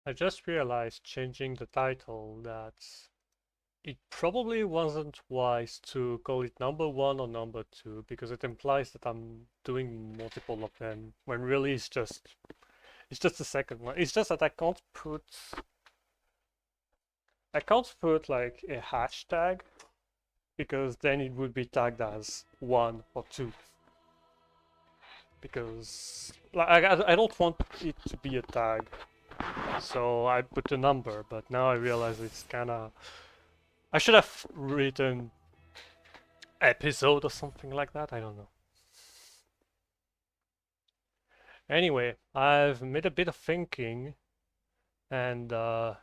I just realized changing the title that it probably wasn't wise to call it number one or number two because it implies that I'm doing multiple of them when really it's just the second one. It's just that I can't put like a hashtag because then it would be tagged as one or two because like I don't want it to be a tag. So I put a number, but now I realize it's kind of I should have written episode or something like that. I don't know. Anyway, I've made a bit of thinking, and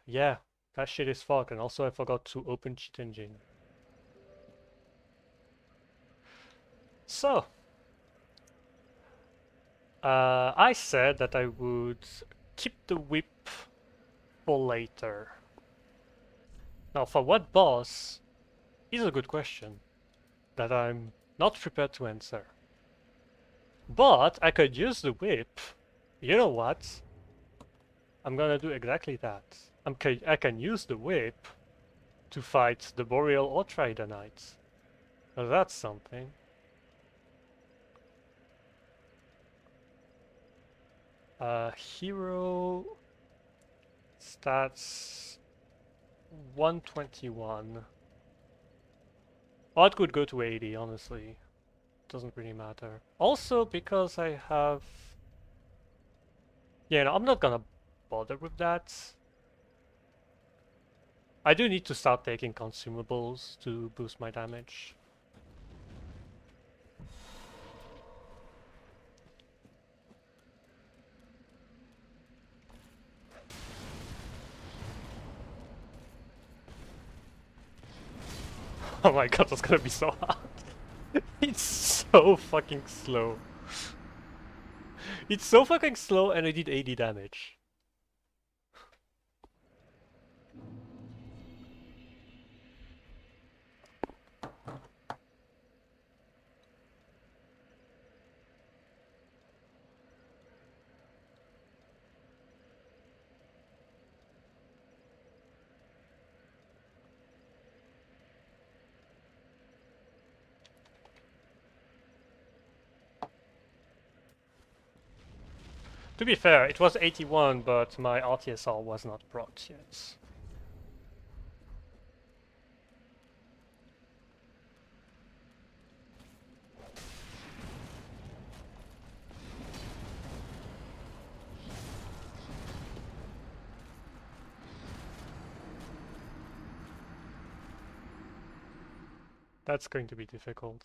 yeah, that shit is fucked. And also, I forgot to open Cheat Engine. So, I said that I would keep the whip for later. Now, for what boss is a good question that I'm not prepared to answer. But I could use the whip. You know what? I'm gonna do exactly that. I can use the whip to fight the Boreal or Tridonites. Now that's something. Hero stats 121. Or it could go to 80, honestly. Doesn't really matter. Also, because I have... Yeah, no, I'm not gonna bother with that. I do need to start taking consumables to boost my damage. Oh my god, that's gonna be so hard. It's so fucking slow. It's so fucking slow and I did 80 damage. To be fair, it was 81, but my RTSR was not brought yet. That's going to be difficult.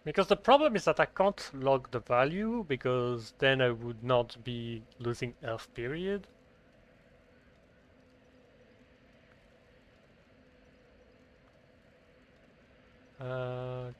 Because the problem is that I can't log the value, because then I would not be losing health period. Uh,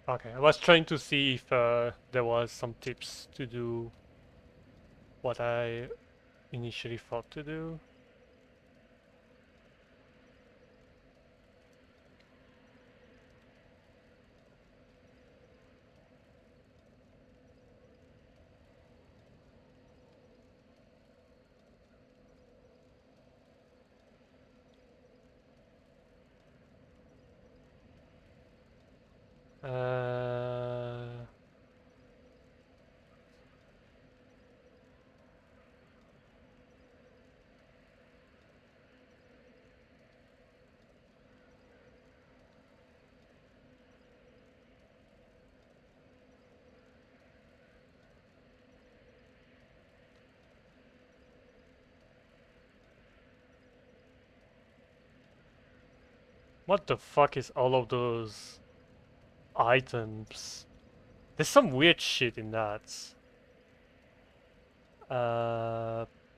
okay, I was trying to see if there was some tips to do what I initially thought to do. Uh, what the fuck is all of those items? There's some weird shit in that.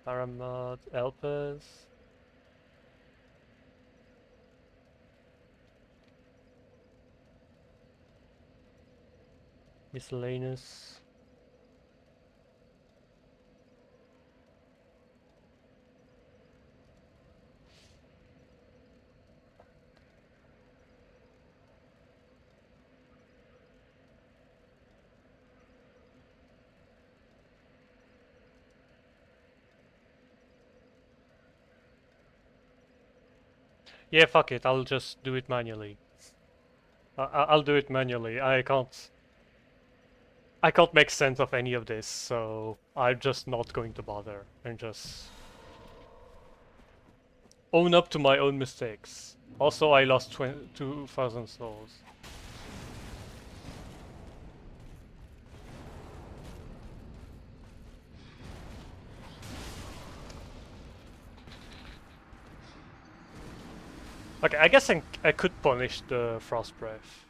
Paramount Elpers. Miscellaneous. Yeah, fuck it. I'll just do it manually. I'll do it manually. I can't make sense of any of this, so I'm just not going to bother and just own up to my own mistakes. Also, I lost 2,000 souls. Okay, I guess I could punish the Frost Breath.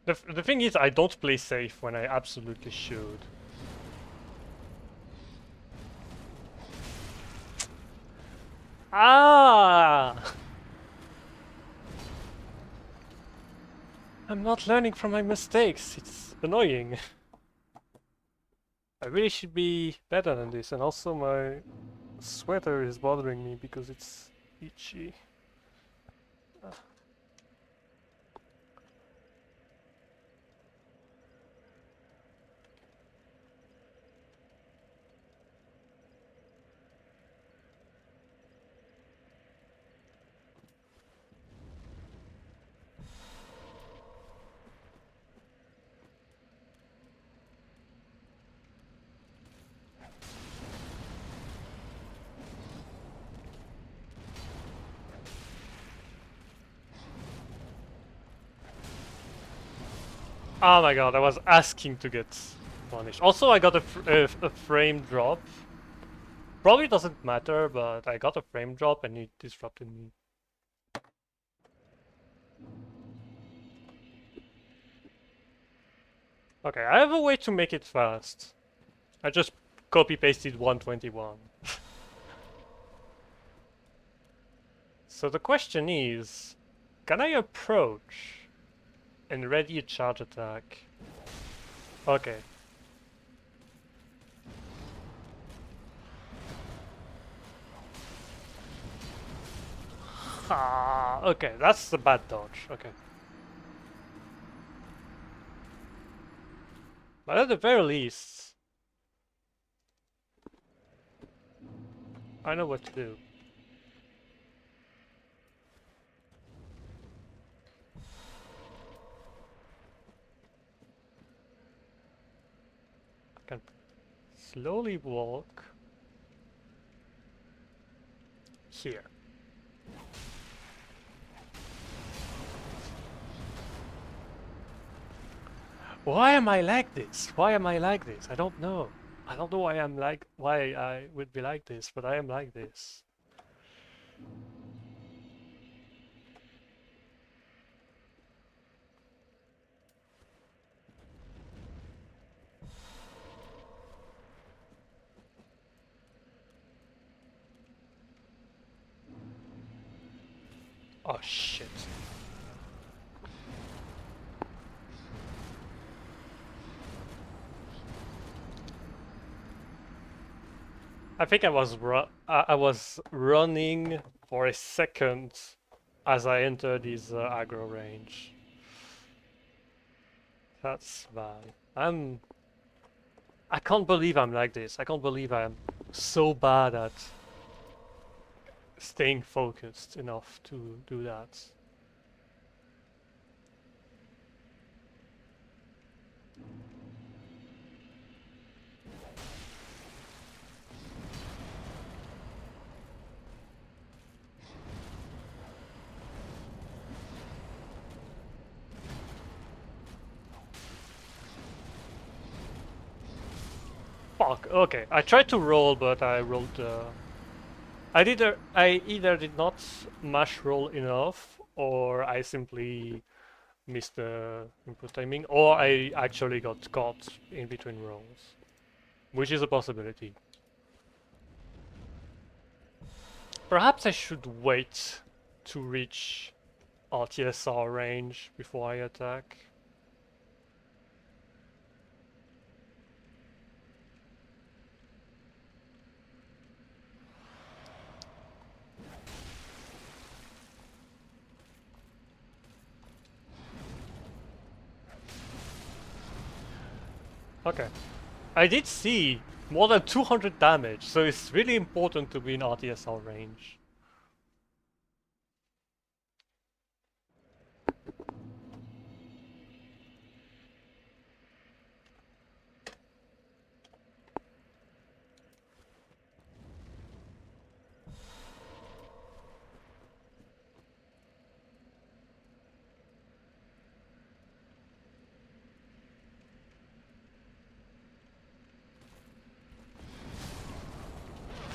The thing is, I don't play safe when I absolutely should. Ah! I'm not learning from my mistakes. It's annoying. I really should be better than this, and also my sweater is bothering me because it's itchy. Oh my god, I was asking to get punished. Also, I got a frame drop. Probably doesn't matter, but I got a frame drop and it disrupted me. Okay, I have a way to make it fast. I just copy-pasted 121. So the question is, can I approach and ready a charge attack? Okay. Ah, okay, that's the bad dodge. Okay. But at the very least, I know what to do. I can slowly walk here. Why am I like this? Why am I like this? I don't know. I don't know why I would be like this, but I am like this. Oh shit. I think I was running for a second as I enter this aggro range. That's bad. I can't believe I'm like this. I can't believe I'm so bad at staying focused enough to do that. Fuck. Okay, I tried to roll, but I rolled. I either did not mash roll enough, or I simply missed the input timing, or I actually got caught in between rolls, which is a possibility. Perhaps I should wait to reach FlynnTSR range before I attack. Okay. I did see more than 200 damage, so it's really important to be in FlynnTSR range.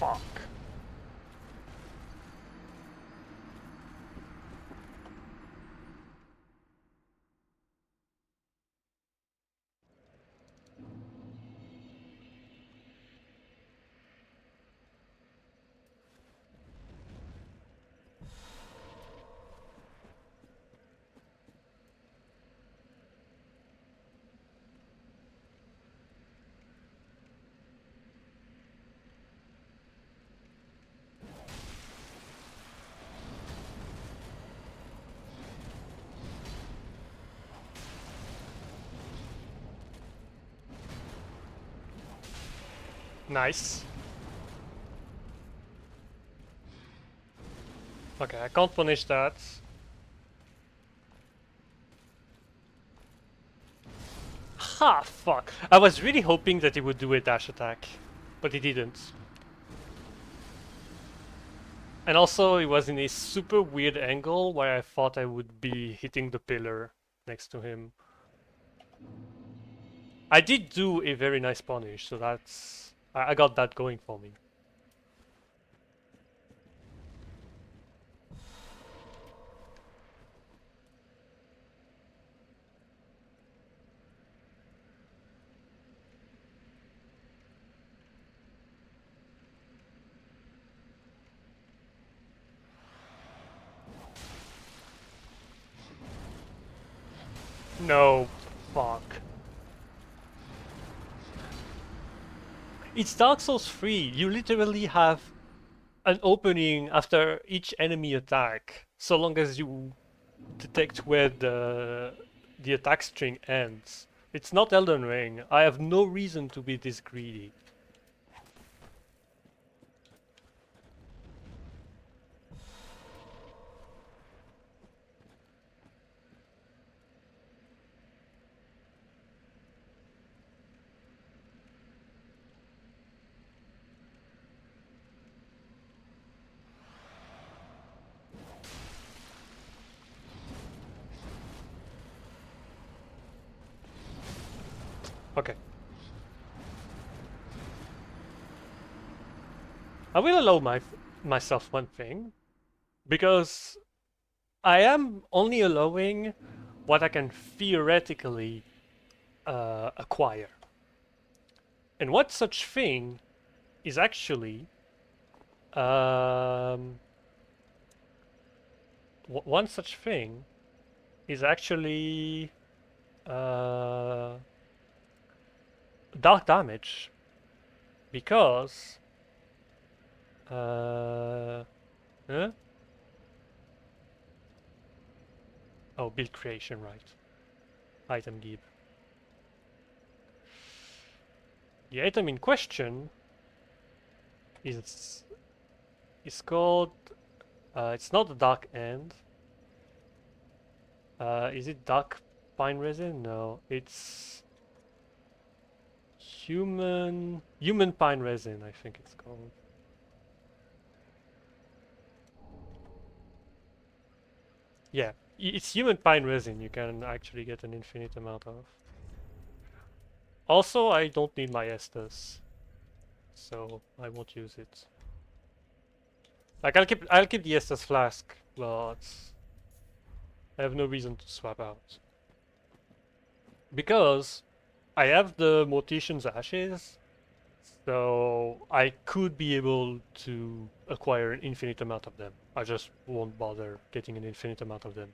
Fuck. Nice. Okay, I can't punish that. Ha! Fuck. I was really hoping that he would do a dash attack, but he didn't. And also, it was in a super weird angle where I thought I would be hitting the pillar next to him. I did do a very nice punish, so that's... I got that going for me. No. Fuck. It's Dark Souls 3. You literally have an opening after each enemy attack, so long as you detect where the attack string ends. It's not Elden Ring. I have no reason to be this greedy. Okay. I will allow myself one thing, because I am only allowing what I can theoretically acquire. And what such thing is actually um, one such thing is actually uh, dark damage, because uh, huh? Oh, build creation, right. Item give. The item in question is called, it's not the dark end. Is it dark pine resin? No, it's human pine resin, I think it's called. Yeah, it's human pine resin. You can actually get an infinite amount of. Also, I don't need my esters, so I won't use it. Like I'll keep the Estus flask, but I have no reason to swap out. Because I have the Mortician's Ashes, so I could be able to acquire an infinite amount of them. I just won't bother getting an infinite amount of them.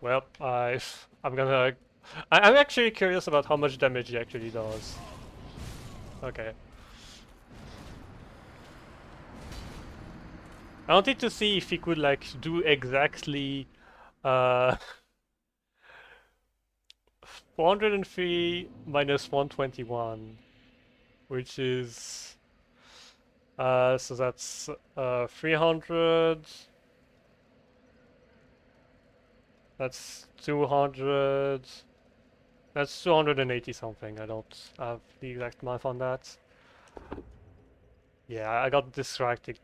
Well, I'm gonna... I'm actually curious about how much damage he actually does. Okay. I wanted to see if he could like do exactly 403 minus 121, which is so that's 300. That's 200. That's 280 something. I don't have the exact math on that. Yeah, I got distracted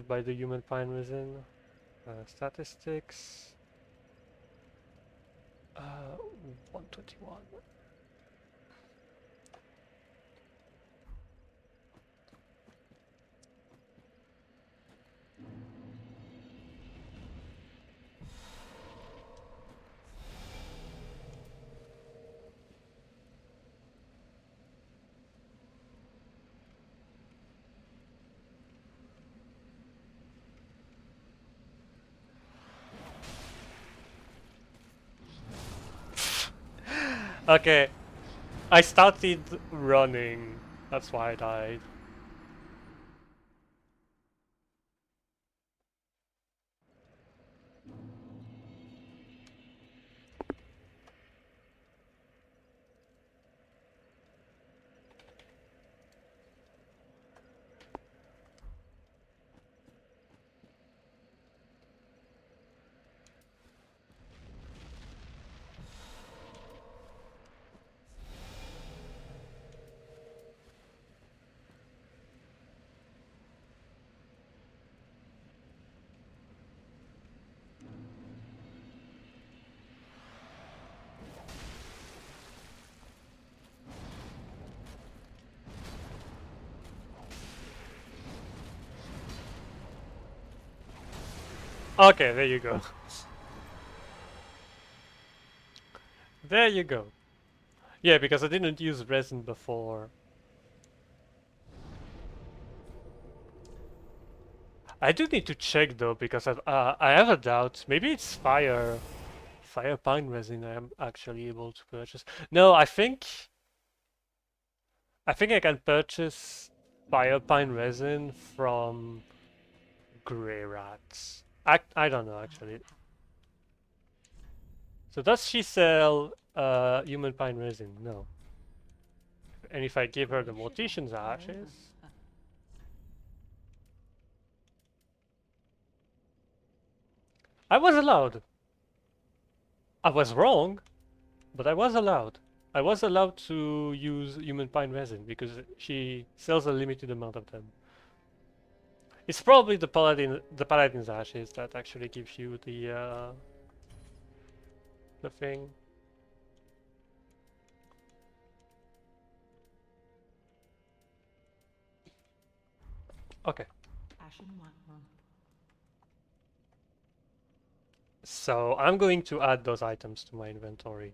by the human pine resin. Statistics. 121. Okay, I started running. That's why I died. Okay, there you go. There you go. Yeah, because I didn't use resin before. I do need to check though, because I have a doubt. Maybe it's fire pine resin I am actually able to purchase. No, I think I can purchase fire pine resin from Grey Rats. I don't know actually. So does she sell human pine resin? No. And if I give her the Mortician's Ashes... I was allowed. I was wrong, but I was allowed. I was allowed to use human pine resin because she sells a limited amount of them. It's probably the paladin's ashes that actually gives you the thing. Okay. So I'm going to add those items to my inventory.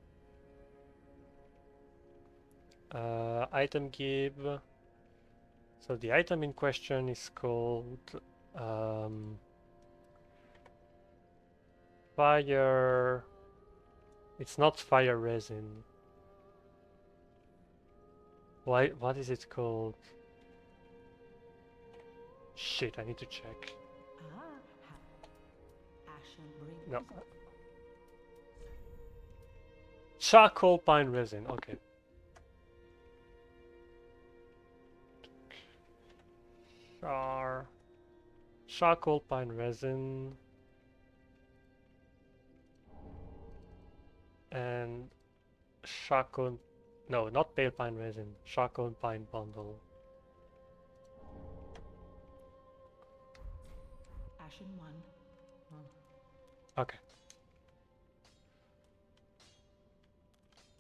Item give. So the item in question is called fire. It's not fire resin. Why? What is it called? Shit, I need to check. No. Charcoal pine resin, okay. Charcoal pine resin. And charcoal... No, not pale pine resin. Charcoal pine bundle. Ashen one. Okay.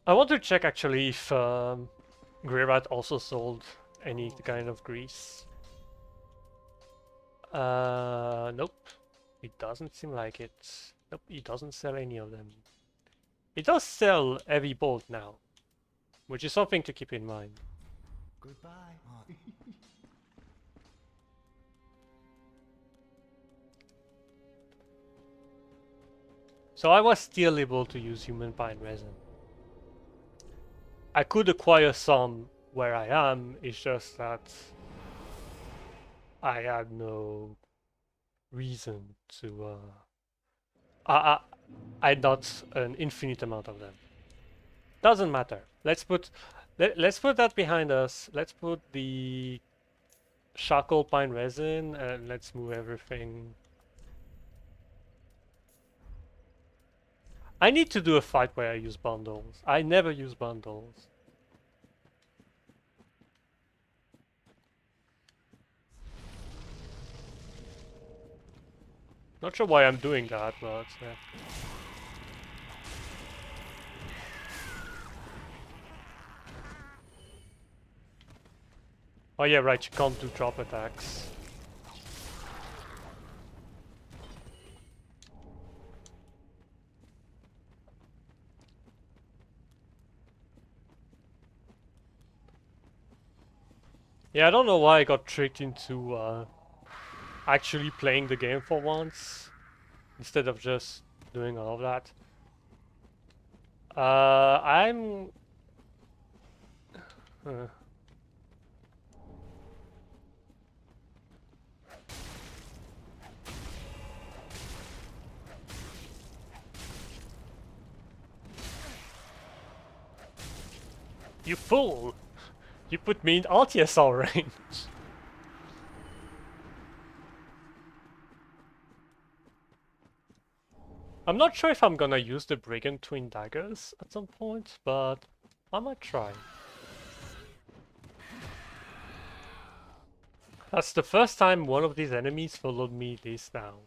I want to check actually if Greyrat also sold any kind of grease. Nope. It doesn't seem like it. Nope, he doesn't sell any of them. He does sell heavy bolt now, which is something to keep in mind. Goodbye. So I was still able to use human pine resin. I could acquire some where I am, it's just that I had no reason to I not an infinite amount of them. Doesn't matter. Let's put that behind us. Let's put the charcoal pine resin and let's move everything. I need to do a fight where I use bundles. I never use bundles. Not sure why I'm doing that, but yeah. Oh yeah, right, you can't do drop attacks. Yeah, I don't know why I got tricked into actually playing the game for once, instead of just doing all of that. I'm... You fool! You put me in FlynnTSR range! I'm not sure if I'm gonna use the Brigand Twin Daggers at some point, but I might try. That's the first time one of these enemies followed me this down.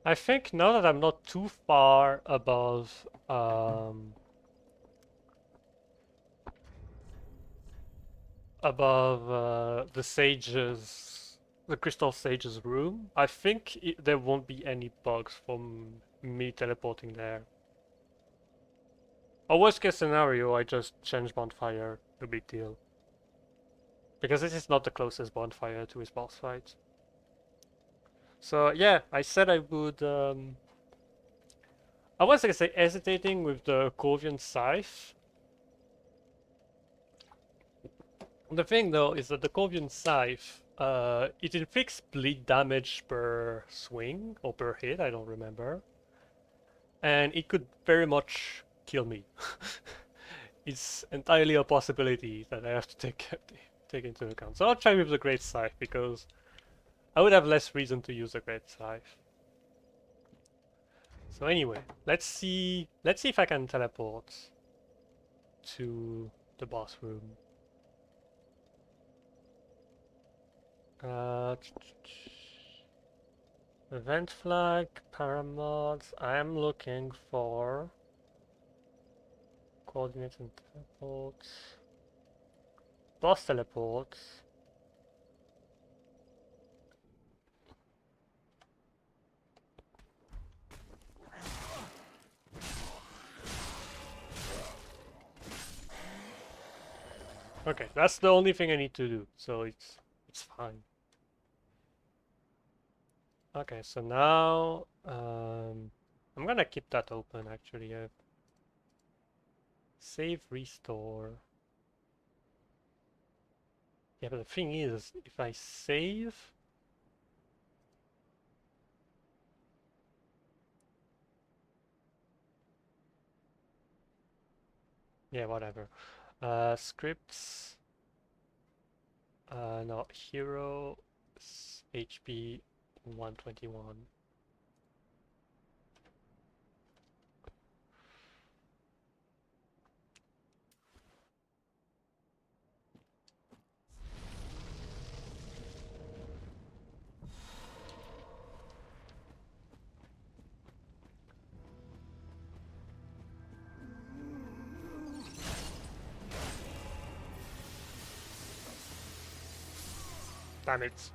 I think now that I'm not too far above the sage's, the crystal sage's room, I think there won't be any bugs from me teleporting there. Or worst case scenario, I just change bonfire, no big deal. Because this is not the closest bonfire to his boss fight. So yeah, I said I would I was like I say hesitating with the Corvian Scythe. The thing though is that the Corvian Scythe, it inflicts bleed damage per swing or per hit, I don't remember. And it could very much kill me. It's entirely a possibility that I have to take into account. So I'll try with the Great Scythe because I would have less reason to use the Great Scythe. So anyway, let's see if I can teleport to the boss room. Event flag, paramods. I am looking for coordinates and teleports. Boss teleports. Okay, that's the only thing I need to do, so it's fine. Okay, so now I'm gonna keep that open actually. Save, restore. Yeah, but the thing is, if I save, yeah, whatever. Scripts. No, hero HP 121. Damn it.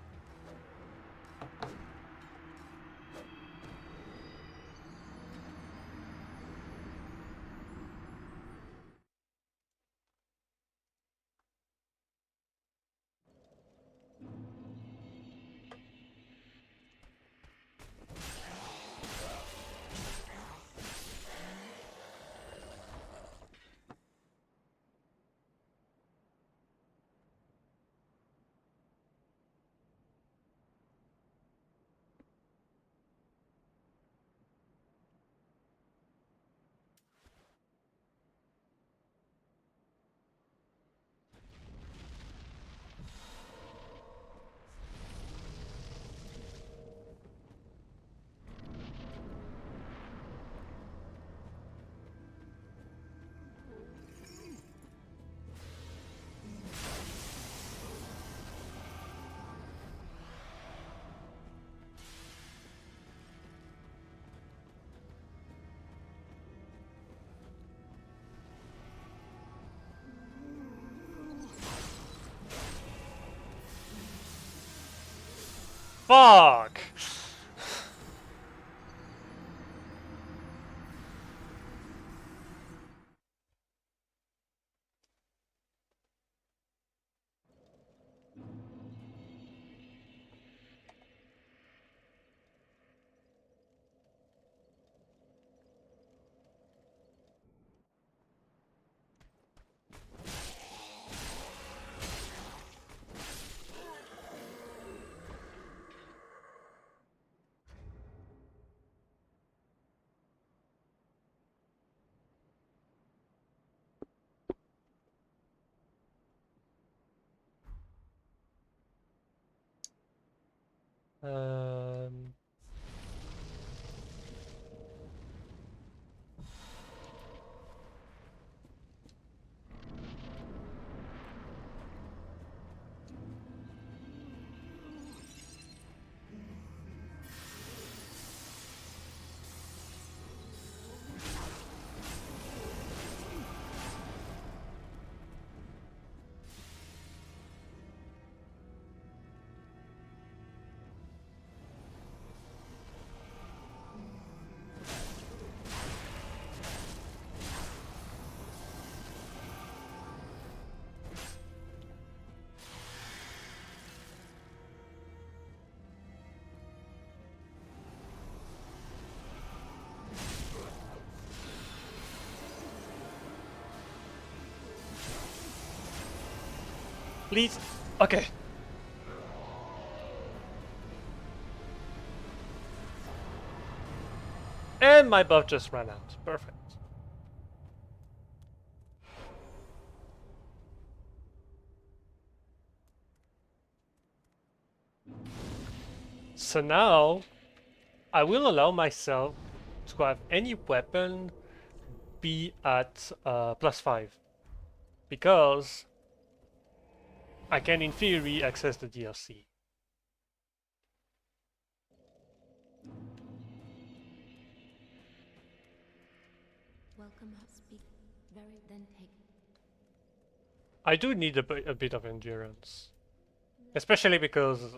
Fuck! Um, please. Okay. And my buff just ran out. Perfect. So now I will allow myself to have any weapon be at +5 because I can in theory access the DLC. Welcome us speak very then take I do need a bit of endurance, especially because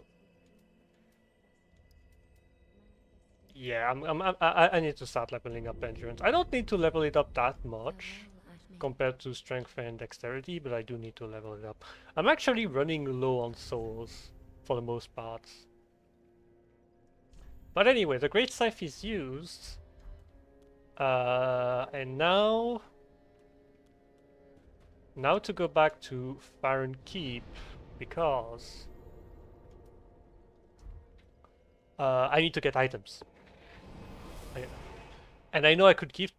yeah, I need to start leveling up endurance. I don't need to level it up that much. me. compared to strength and dexterity, but I do need to level it up. I'm actually running low on souls for the most part. But anyway, the Great Scythe is used. And now to go back to Farron Keep, because I need to get items. And I know I could give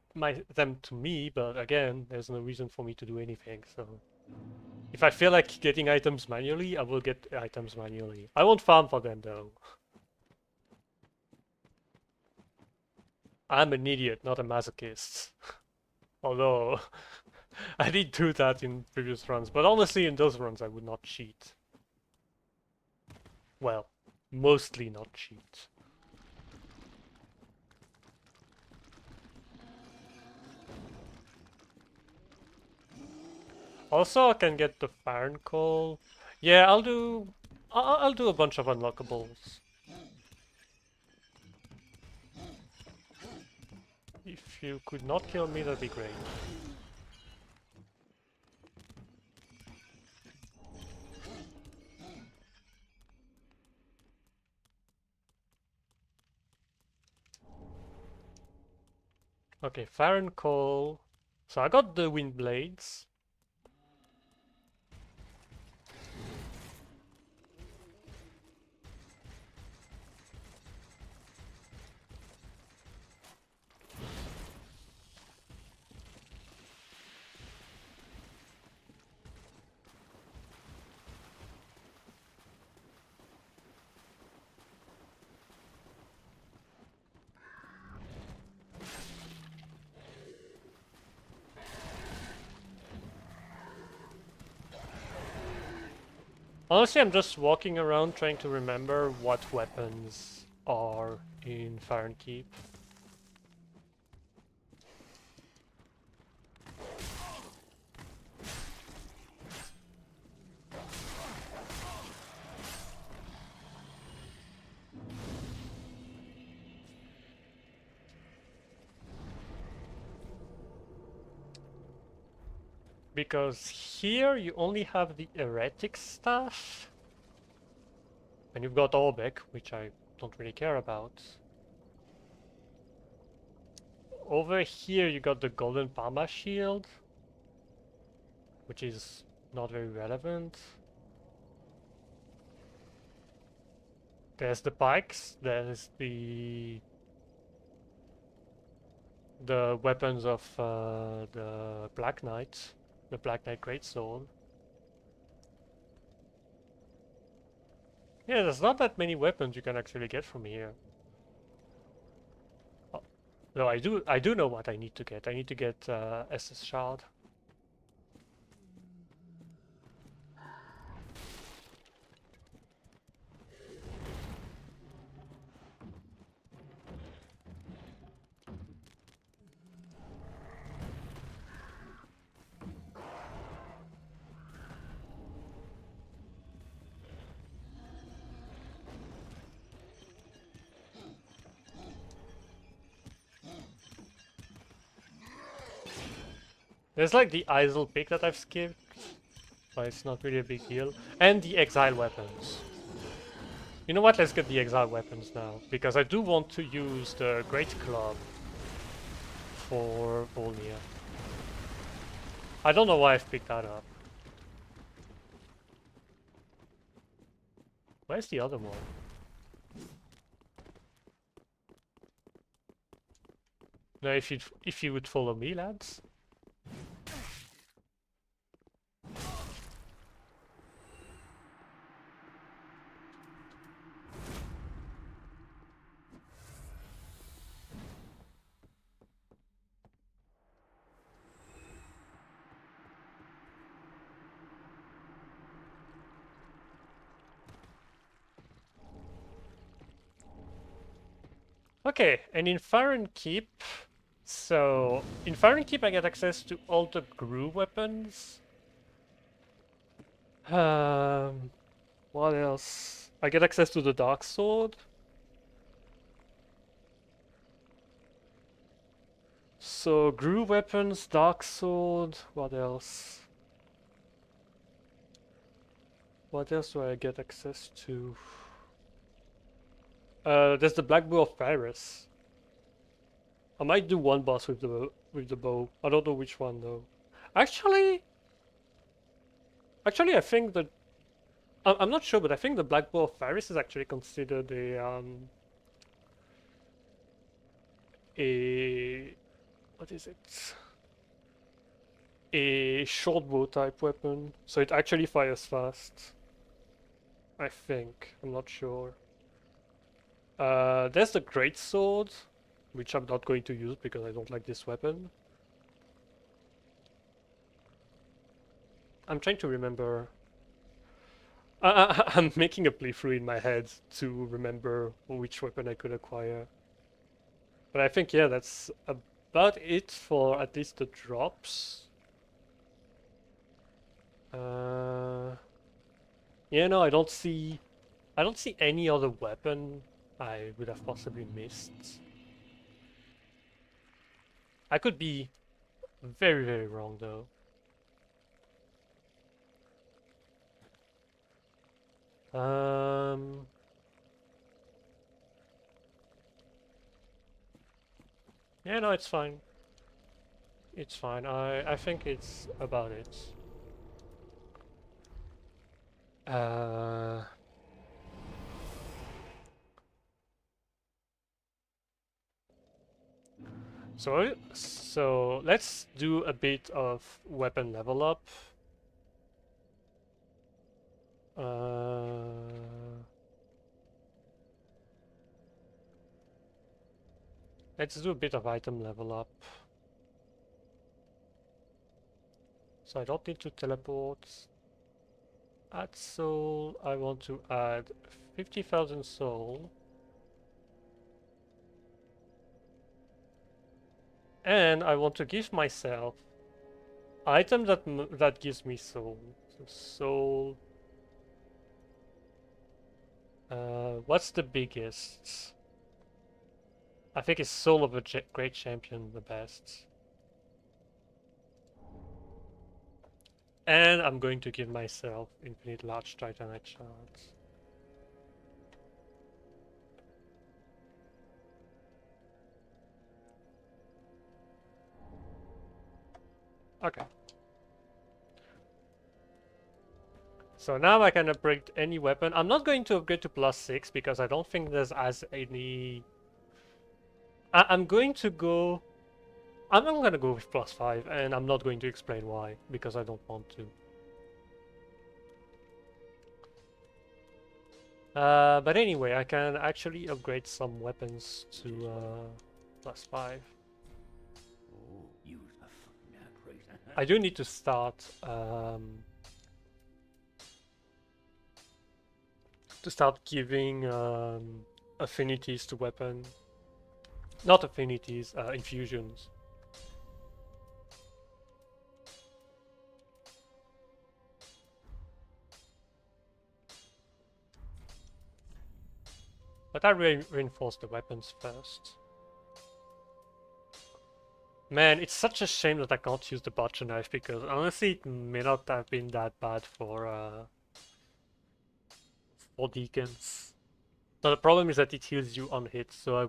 them to me, but again, there's no reason for me to do anything, so... If I feel like getting items manually, I will get items manually. I won't farm for them, though. I'm an idiot, not a masochist. Although, I did do that in previous runs, but honestly, in those runs I would not cheat. Well, mostly not cheat. Also, I can get the Farn Call. Yeah, I'll do a bunch of unlockables. If you could not kill me, that'd be great. Okay, Farron Call. So I got the Wind Blades. Honestly, I'm just walking around trying to remember what weapons are in Farron Keep. Because here you only have the Heretic Staff. And you've got Orbeck, which I don't really care about. Over here you got the Golden Parma Shield, which is not very relevant. There's the pikes, there's the weapons of the Black Knight, the Black Knight Greatsword. Yeah, there's not that many weapons you can actually get from here. Oh, though I do know what I need to get. I need to get SS Shard. There's like the Isle pick that I've skipped, but it's not really a big deal. And the Exile weapons. You know what, let's get the Exile weapons now, because I do want to use the Great Club for Volnir. I don't know why I've picked that up. Where's the other one? No, if you would follow me, lads. Okay, and in Farron Keep, so in Farron Keep I get access to all the Gru weapons. What else? I get access to the Dark Sword. So, Grew weapons, Dark Sword, what else? What else do I get access to? There's the Black Bow of Paris. I might do one boss with the bow. I don't know which one though. Actually, I think that I'm not sure, but I think the Black Bow of Paris is actually considered a what is it? A short bow type weapon, so it actually fires fast. I think. I'm not sure. There's the Great Sword, which I'm not going to use because I don't like this weapon. I'm trying to remember. I'm making a playthrough in my head to remember which weapon I could acquire. But I think, yeah, that's about it for at least the drops. Yeah, no, I don't see any other weapon I would have possibly missed. I could be very, very wrong though. Um, yeah, no, it's fine. It's fine. I think it's about it. Uh, so let's do a bit of weapon level up. Let's do a bit of item level up. So I don't need to teleport. Add soul. I want to add 50,000 soul. And I want to give myself item that gives me soul. So soul. What's the biggest? I think it's soul of a great champion the best. And I'm going to give myself infinite large titanite shards. Okay. So now I can upgrade any weapon. I'm not going to upgrade to +6 because I don't think there's as any... I'm going to go... I'm not going to go with +5 and I'm not going to explain why because I don't want to. But anyway, I can actually upgrade some weapons to +5. I do need to start giving affinities to weapon. Not affinities, infusions. But I reinforce the weapons first. Man, it's such a shame that I can't use the butcher knife because honestly it may not have been that bad for deacons. Now the problem is that it heals you on hit, so I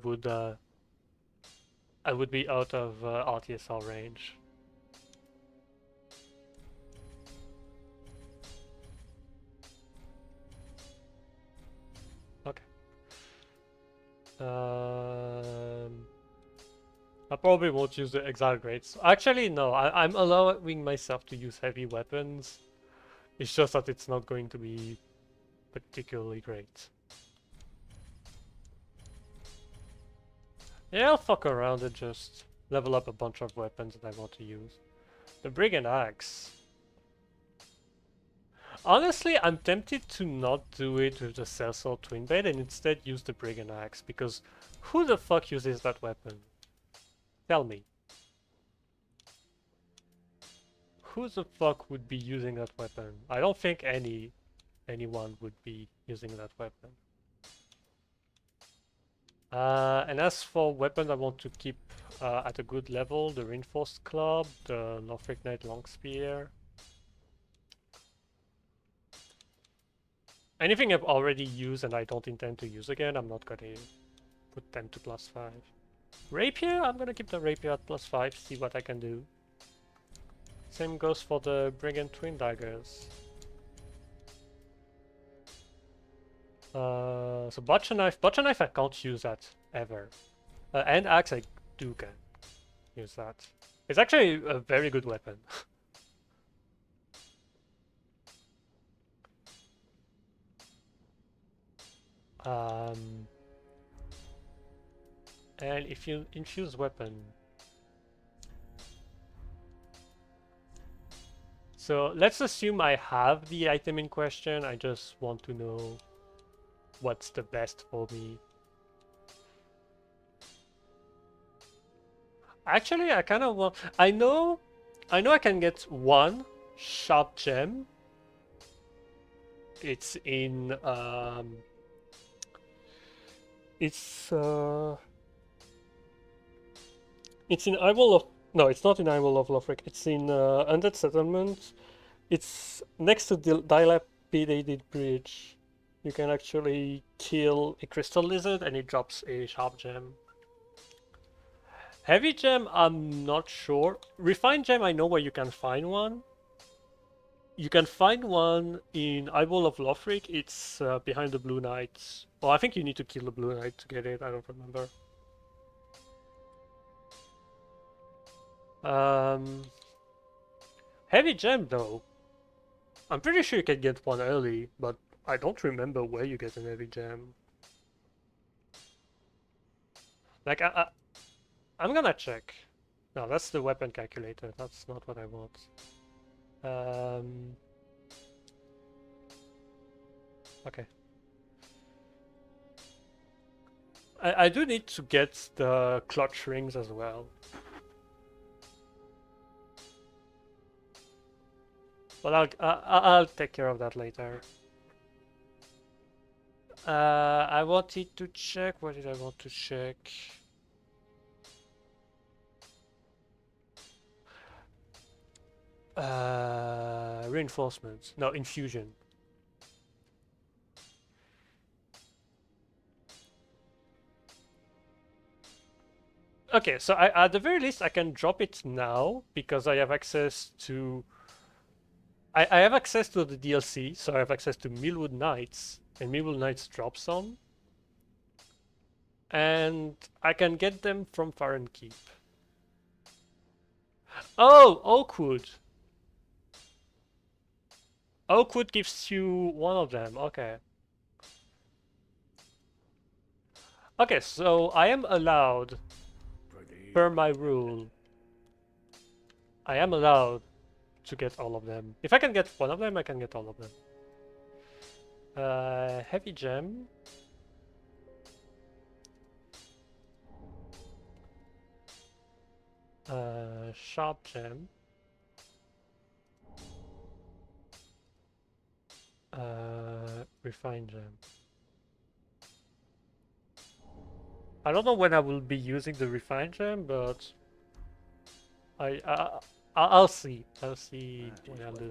would be out of RTSR range. Okay. I probably won't use the Exile Grades. Actually, no, I'm allowing myself to use heavy weapons. It's just that it's not going to be particularly great. Yeah, I'll fuck around and just level up a bunch of weapons that I want to use. The Brigand Axe. Honestly, I'm tempted to not do it with the Sellsword Twin Blade and instead use the Brigand Axe, because who the fuck uses that weapon? Tell me. Who the fuck would be using that weapon? I don't think anyone would be using that weapon. And as for weapons I want to keep at a good level, the Reinforced Club, the Norfolk Knight Long Spear. Anything I've already used and I don't intend to use again, I'm not gonna put them to +5. Rapier, I'm gonna keep the Rapier at +5, see what I can do. Same goes for the Brigand Twin Daggers. So Butcher Knife I can't use that ever. And Axe I can use that. It's actually a very good weapon. And if you infuse weapon. So let's assume I have the item in question. I just want to know what's the best for me. Actually, I kind of want. I know I can get one sharp gem. It's in it's in Eyewall of no, it's not in Eyewall of Lothric. It's in Undead Settlement. It's next to the Dilapidated Bridge. You can actually kill a crystal lizard and it drops a sharp gem. Heavy gem, I'm not sure. Refined gem, I know where you can find one. You can find one in Eyewall of Lothric. It's behind the Blue Knights. Well, I think you need to kill the Blue Knight to get it. I don't remember. Heavy gem though. I'm pretty sure you can get one early, but I don't remember where you get an heavy gem. Like I'm gonna check. No, that's the weapon calculator. That's not what I want. Okay. I do need to get the clutch rings as well. But I'll take care of that later. I wanted to check. What did I want to check? Reinforcements. No, infusion. Okay, so at the very least I can drop it now because I have access to. I have access to the DLC, so I have access to Millwood Knights, and Millwood Knights drop some. And I can get them from Farron Keep. Oh, Oakwood! Oakwood gives you one of them, okay. Okay, so I am allowed, per my rule, I am allowed to get all of them. If I can get one of them, I can get all of them. Heavy gem. Sharp gem. Refined gem. I don't know when I will be using the refined gem, but I'll see. I'll see when I'll do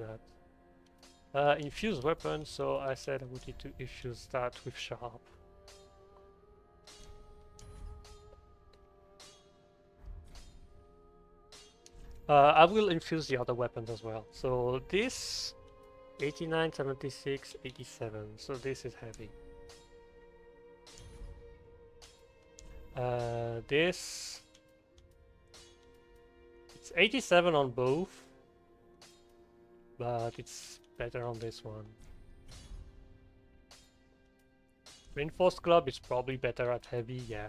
that. Infused weapon, so I said I wanted to infuse that with sharp. I will infuse the other weapons as well. So this 89, 76, 87. So this is heavy. This it's 87 on both, but it's better on this one. Reinforced Club is probably better at heavy, yeah.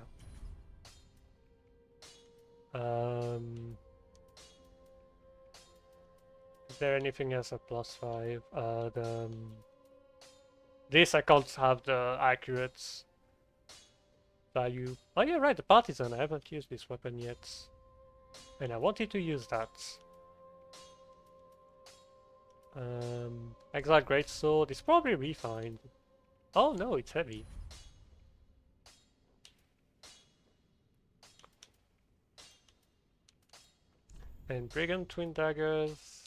Is there anything else at +5? This I can't have the accurate value. Oh yeah, right, the Partisan. I haven't used this weapon yet. And I wanted to use that. Exile Greatsword is probably refined. Oh no, it's heavy. And Brigand Twin Daggers.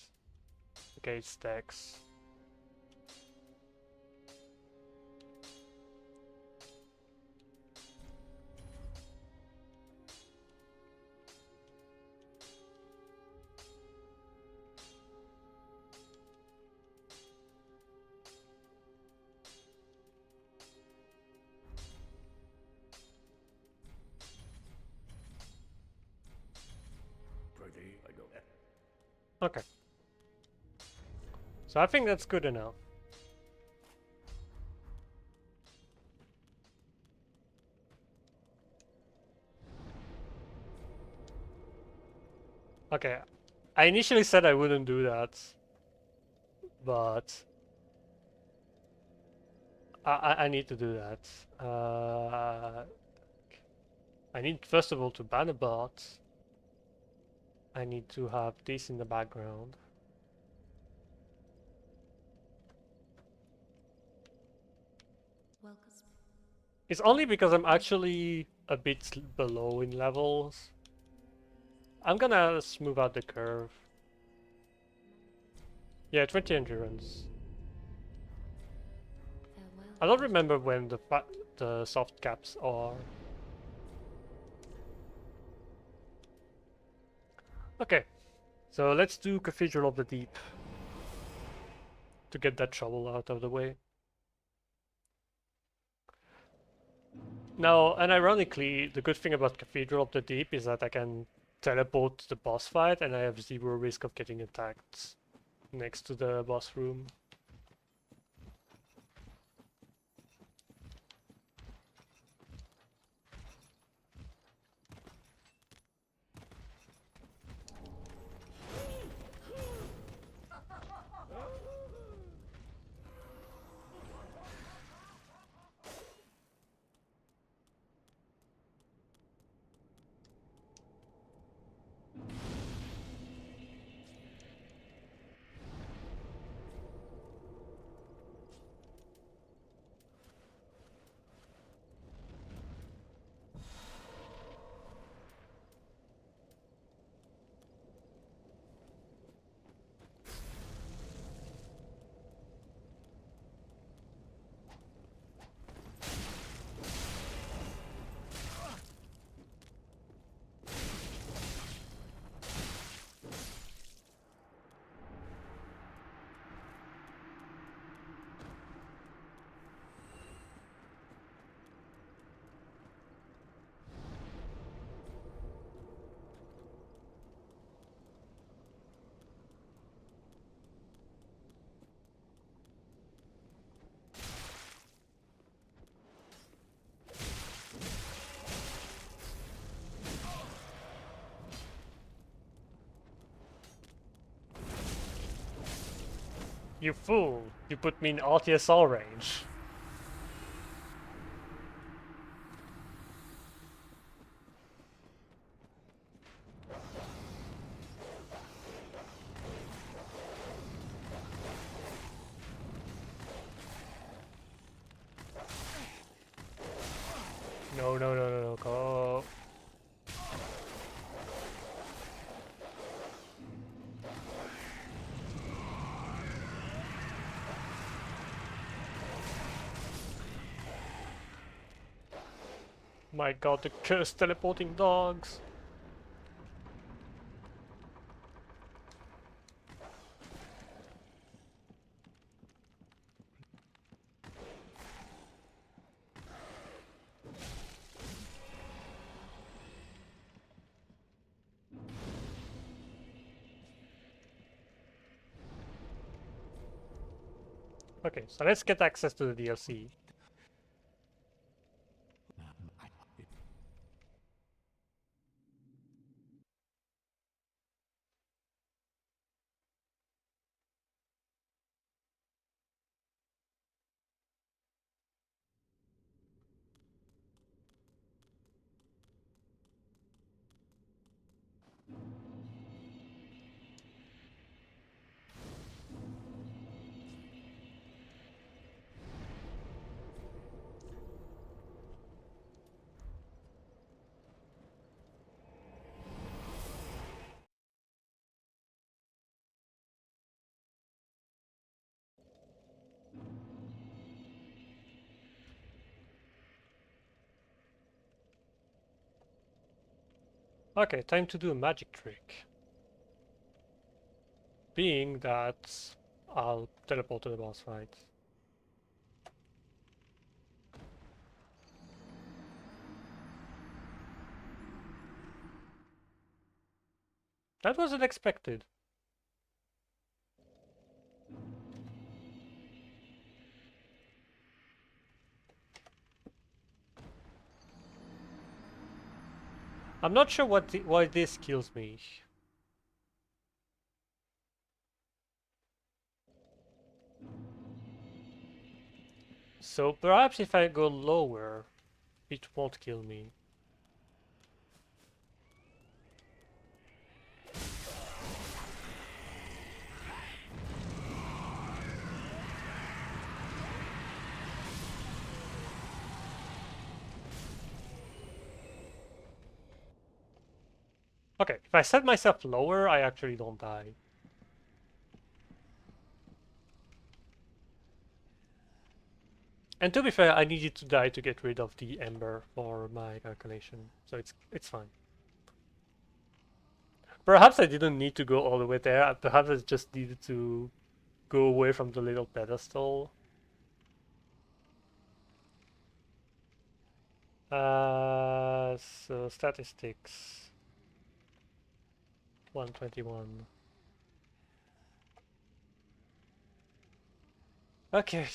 Gate stacks. Okay. So I think that's good enough. Okay. I initially said I wouldn't do that, but I need to do that. I need first of all to ban a bot. I need to have this in the background. Welcome. It's only because I'm actually a bit below in levels. I'm gonna smooth out the curve. Yeah, 20 endurance. Farewell. I don't remember when the soft caps are. Okay, so let's do Cathedral of the Deep to get that trouble out of the way. Now, and ironically, the good thing about Cathedral of the Deep is that I can teleport to the boss fight and I have zero risk of getting attacked next to the boss room. You fool! You put me in FlynnTSR range. No, no, no, no, no, go. My god, the cursed teleporting dogs. Okay, so let's get access to the DLC. Okay, time to do a magic trick. Being that I'll teleport to the boss fight. That wasn't expected. I'm not sure why this kills me. So perhaps if I go lower, it won't kill me. Okay, if I set myself lower, I actually don't die. And to be fair, I needed to die to get rid of the ember for my calculation, so it's fine. Perhaps I didn't need to go all the way there. Perhaps I just needed to go away from the little pedestal. So statistics 121. Okay.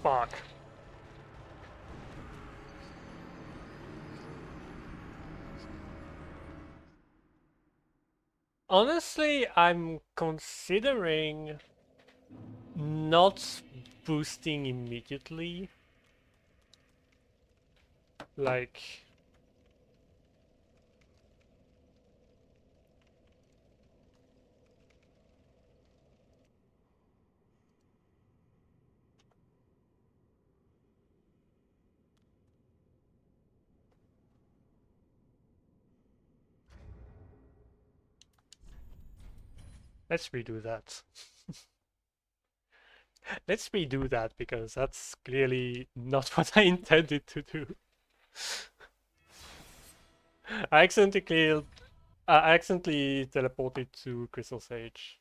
Fuck. Honestly, I'm considering not boosting immediately. Like, let's redo that. Let's redo that because that's clearly not what I intended to do. I accidentally killed. I accidentally teleported to Crystal Sage.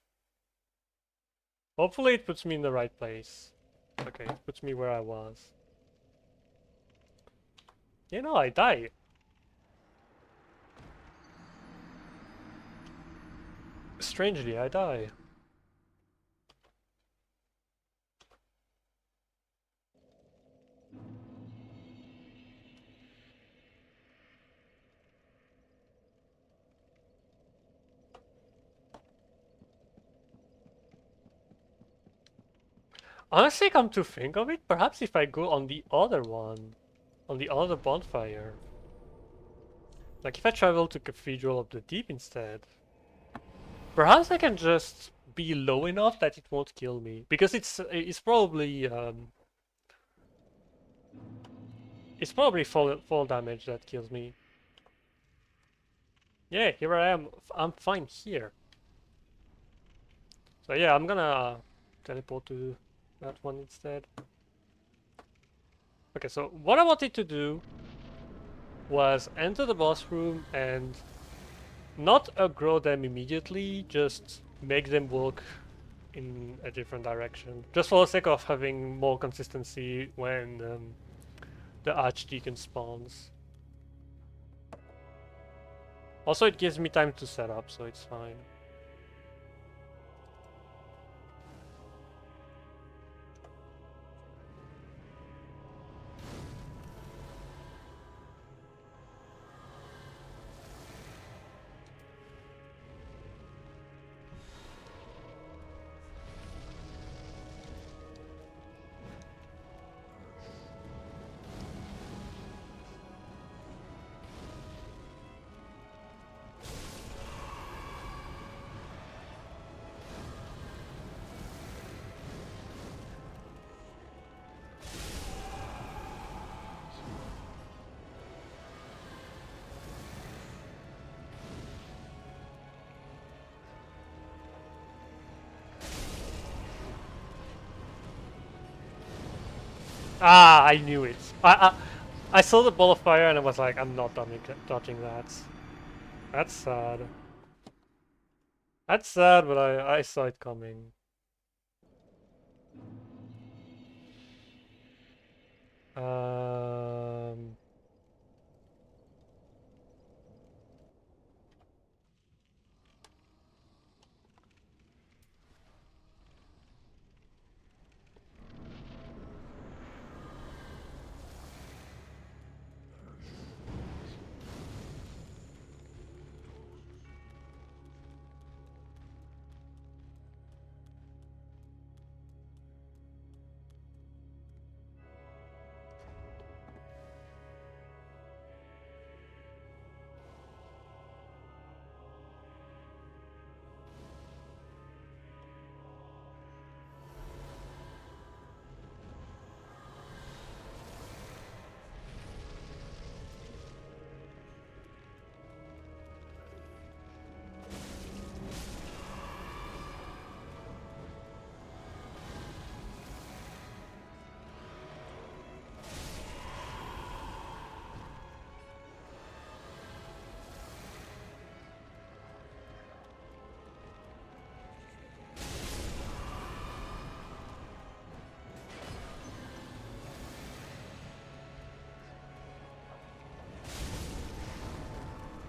Hopefully it puts me in the right place. Okay, it puts me where I was. You know, I die. Strangely, I die. Honestly, come to think of it, perhaps if I go on the other one, on the other bonfire, like if I travel to Cathedral of the Deep instead, perhaps I can just be low enough that it won't kill me, because it's probably fall damage that kills me. Yeah, here I am. I'm fine here. So yeah, I'm gonna teleport to that one instead. Okay, so what I wanted to do was enter the boss room and not aggro them immediately, just make them walk in a different direction. Just for the sake of having more consistency when the Archdeacon spawns. Also, it gives me time to set up, so it's fine. Ah, I knew it. I saw the ball of fire and I was like, I'm not dodging that. That's sad. That's sad, but I saw it coming. Um.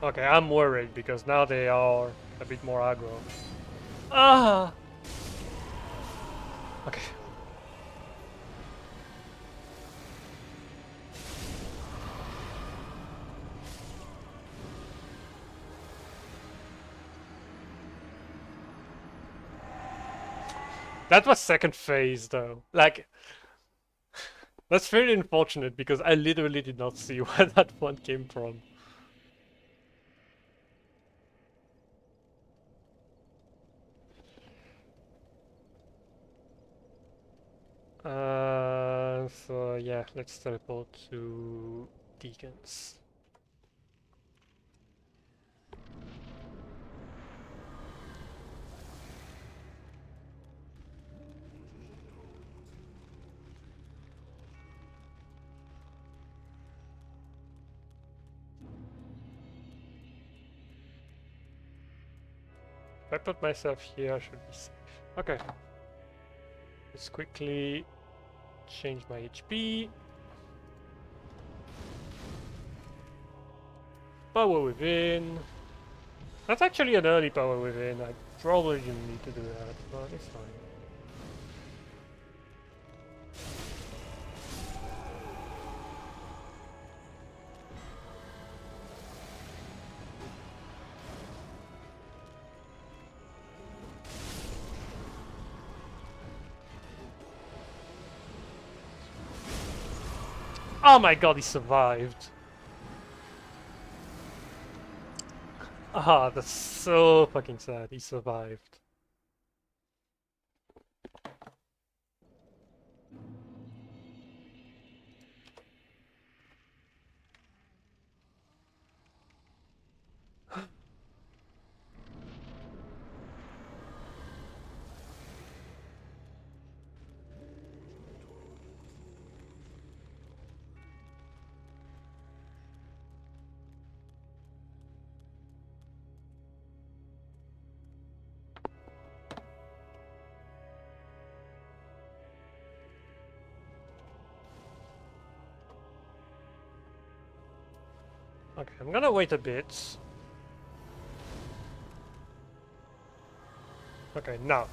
Okay, I'm worried because now they are a bit more aggro. Ah! Okay. That was second phase though. Like, that's very unfortunate because I literally did not see where that one came from. So yeah, let's teleport to Deacons. If I put myself here, I should be safe. Okay. Let's quickly change my HP. Power within. That's actually an early power within. I probably didn't need to do that, but it's fine. Oh my god, he survived. Ah, that's so fucking sad. He survived. Okay, I'm gonna wait a bit. Okay, now.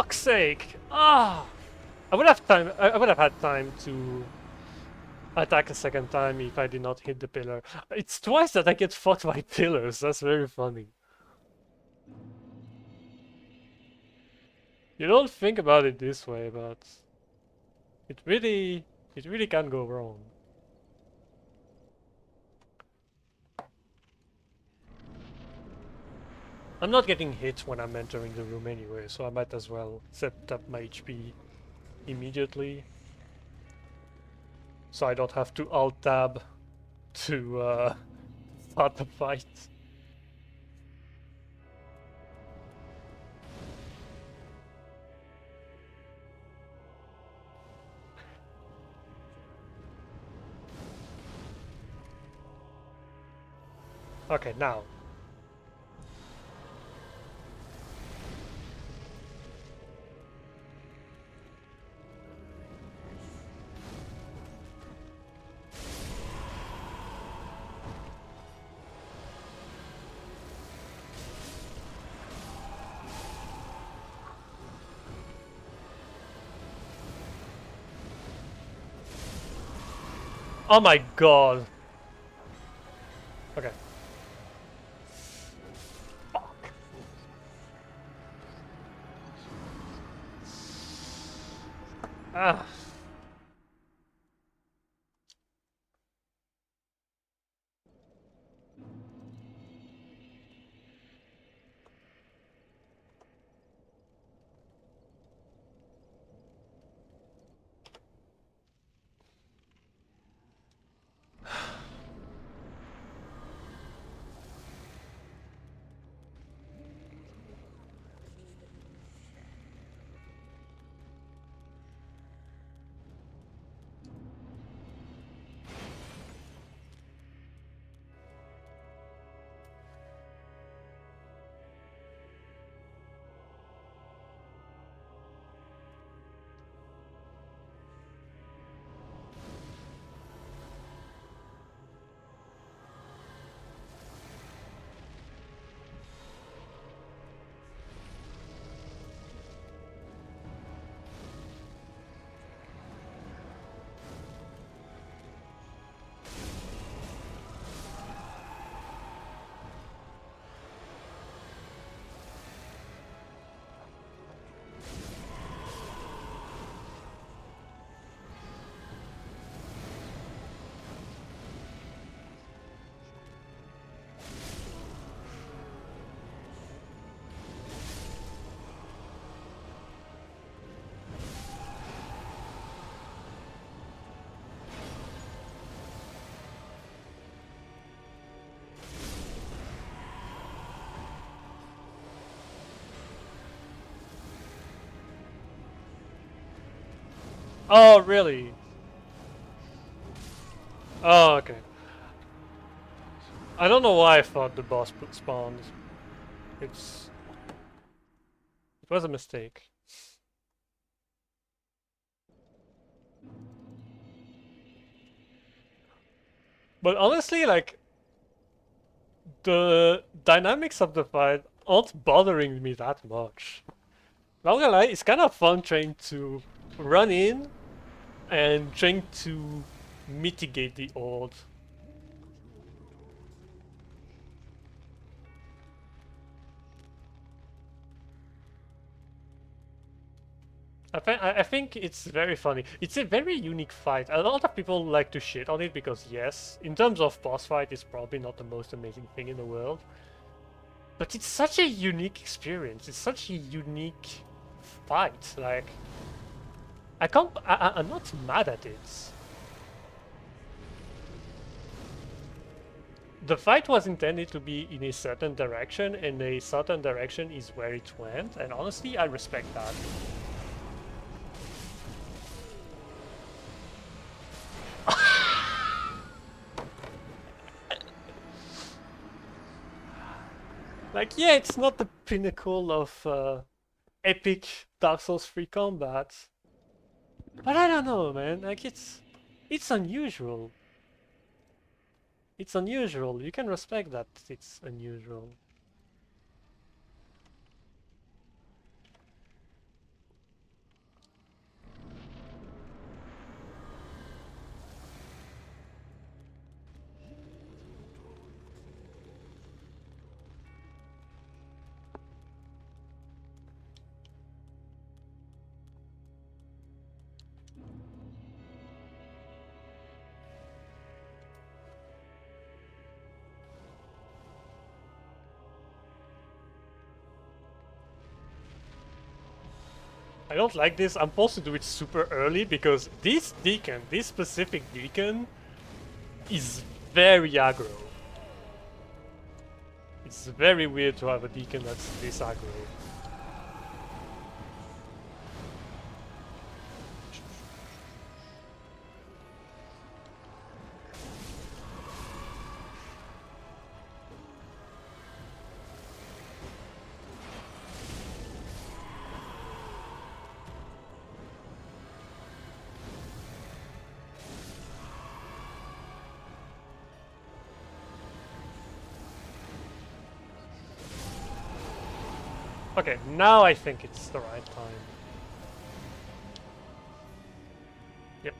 fuck's sake! Ah! I would have time. I would have had time to attack a second time if I did not hit the pillar. It's twice that I get fucked by pillars. That's very funny. You don't think about it this way, but it really can go wrong. I'm not getting hit when I'm entering the room anyway, so I might as well set up my HP immediately. So I don't have to alt tab to start the fight. Okay, now. Oh my god. Okay. Fuck. Ah. Oh, really? Oh, okay. I don't know why I thought the boss spawned. It was a mistake. But honestly, like, the dynamics of the fight aren't bothering me that much. Not gonna lie, it's kind of fun trying to run in and trying to mitigate the ult. I think it's very funny. It's a very unique fight. A lot of people like to shit on it because yes, in terms of boss fight, it's probably not the most amazing thing in the world. But it's such a unique experience. It's such a unique fight. Like, I'm not mad at it. The fight was intended to be in a certain direction, and a certain direction is where it went, and honestly, I respect that. Like, yeah, it's not the pinnacle of epic Dark Souls 3 combat, but I don't know, man. Like, it's unusual. It's unusual. You can respect that it's unusual. I don't like this. I'm supposed to do it super early because this deacon, this specific deacon, is very aggro. It's very weird to have a deacon that's this aggro. Okay, now I think it's the right time. Yep.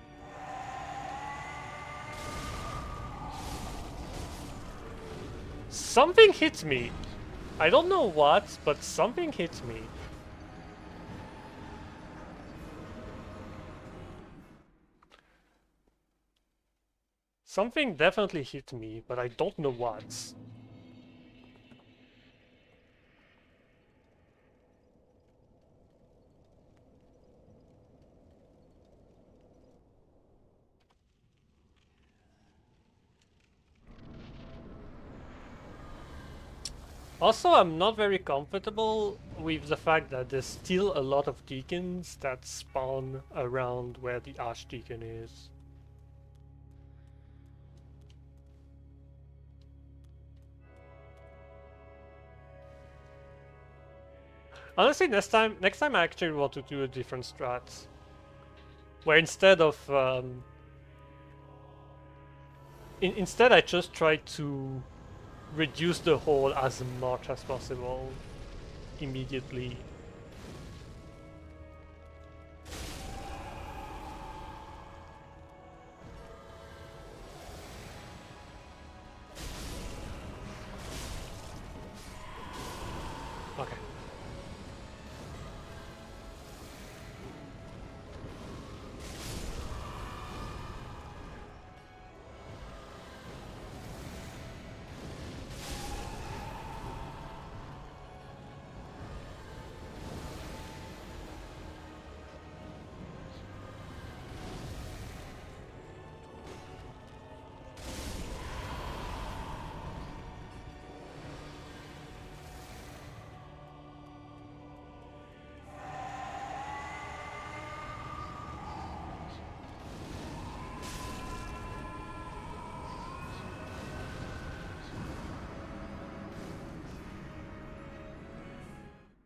Something hit me. I don't know what, but something hit me. Something definitely hit me, but I don't know what. Also, I'm not very comfortable with the fact that there's still a lot of deacons that spawn around where the archdeacon is. Honestly, next time I actually want to do a different strat, where instead of instead I just try to reduce the hole as much as possible immediately. Okay.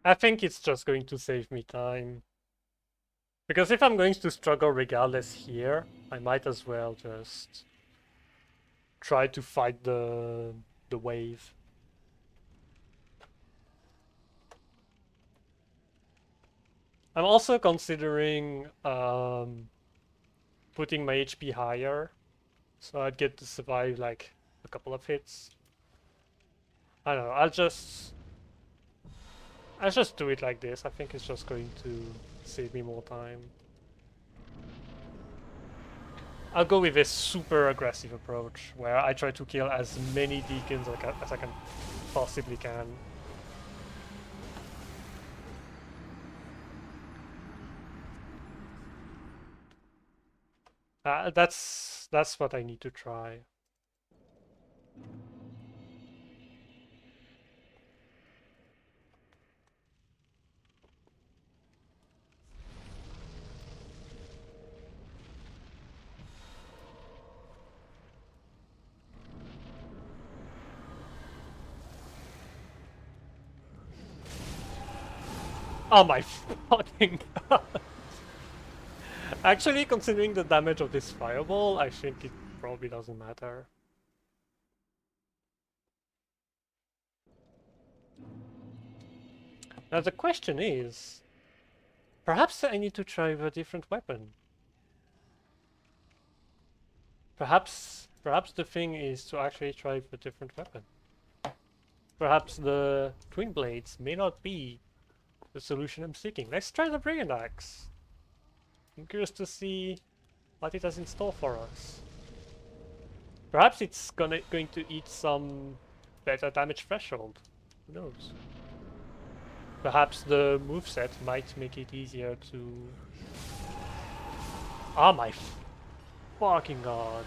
I think it's just going to save me time. Because if I'm going to struggle regardless here, I might as well just try to fight the wave. I'm also considering putting my HP higher, so I'd get to survive like a couple of hits. I don't know, I'll just do it like this. I think it's just going to save me more time. I'll go with a super aggressive approach, where I try to kill as many deacons as I can possibly can. That's what I need to try. Oh my fucking god! Actually, considering the damage of this fireball, I think it probably doesn't matter. Now the question is, perhaps I need to try with a different weapon. Perhaps the thing is to actually try with a different weapon. Perhaps the twin blades may not be the solution I'm seeking. Let's try the brigand axe. I'm curious to see what it has in store for us. Perhaps it's going to eat some better damage threshold. Who knows? Perhaps the moveset might make it easier to... Oh my fucking god.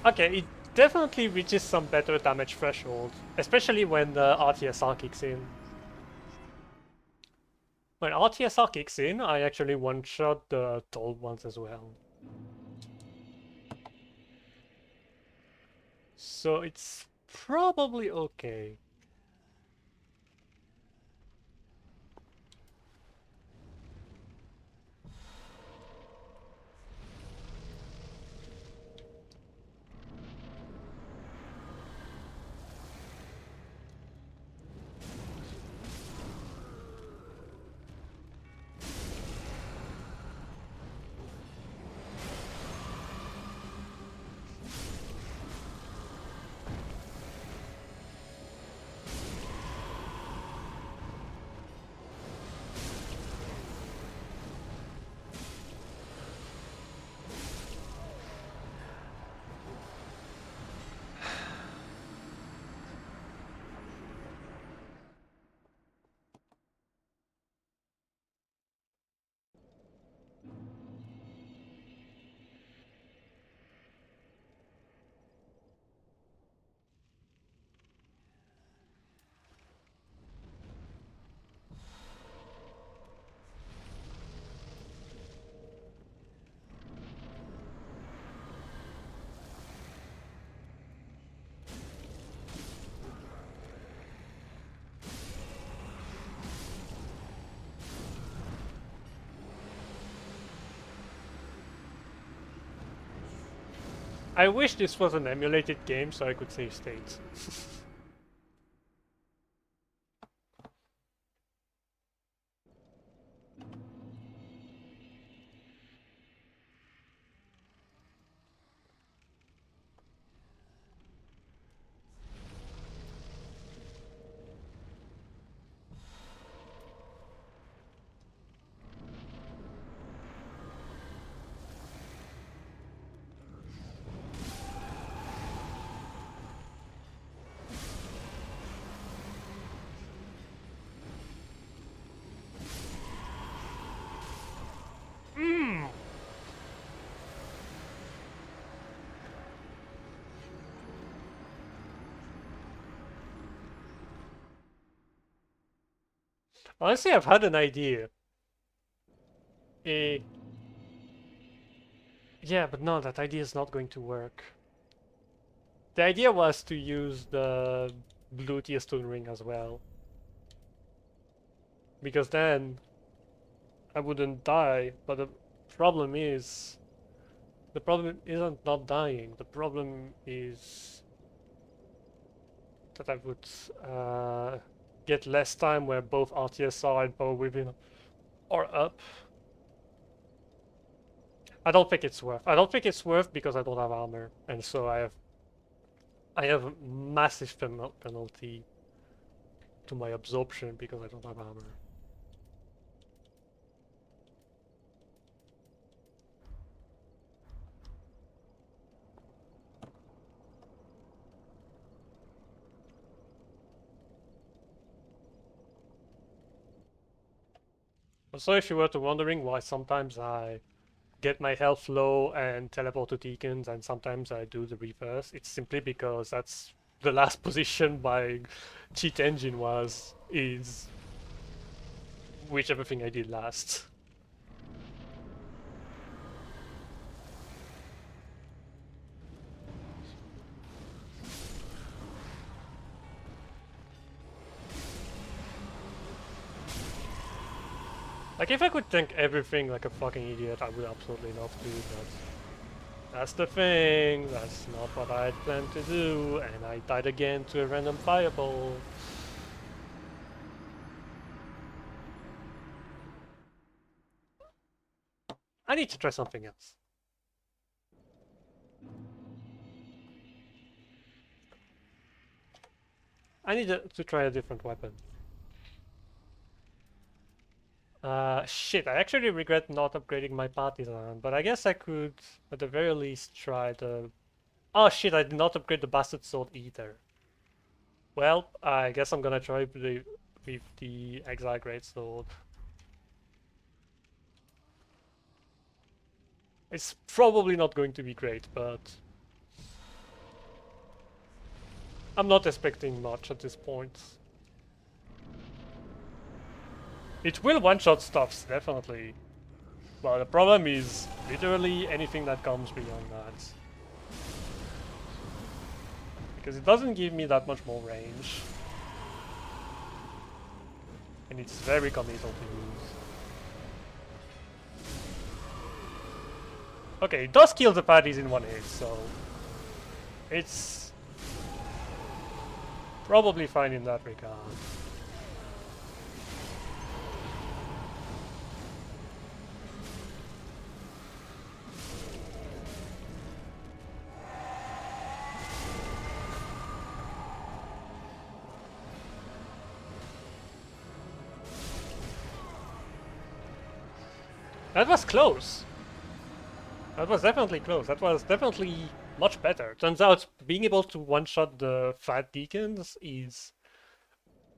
Okay, it definitely reaches some better damage threshold, especially when the RTSR kicks in. When RTSR kicks in, I actually one-shot the tall ones as well. So it's probably okay. I wish this was an emulated game so I could save states. Honestly, I've had an idea. Eh, yeah, but no, that idea is not going to work. The idea was to use the blue tier stone ring as well. Because then I wouldn't die, but the problem is... The problem isn't not dying, the problem is that I would get less time where both RTSR and power whipping are up. I don't think it's worth. I don't think it's worth because I don't have armor, and so I have massive penalty to my absorption because I don't have armor. So if you were to wondering why sometimes I get my health low and teleport to Deacons, and sometimes I do the reverse. It's simply because that's the last position my cheat engine is whichever thing I did last. Like, if I could tank everything like a fucking idiot, I would absolutely love to, but that's the thing, that's not what I had planned to do, and I died again to a random fireball. I need to try something else. I need to try a different weapon. Shit, I actually regret not upgrading my partisan, but I guess I could, at the very least, try the... Oh shit, I did not upgrade the bastard sword either. Well, I guess I'm gonna try with the Exile Greatsword. It's probably not going to be great, but I'm not expecting much at this point. It will one-shot stuffs, definitely. But the problem is literally anything that comes beyond that. Because it doesn't give me that much more range. And it's very committal to use. Okay, it does kill the patties in one hit, so it's probably fine in that regard. That was close. That was definitely close. That was definitely much better. Turns out being able to one-shot the fat deacons is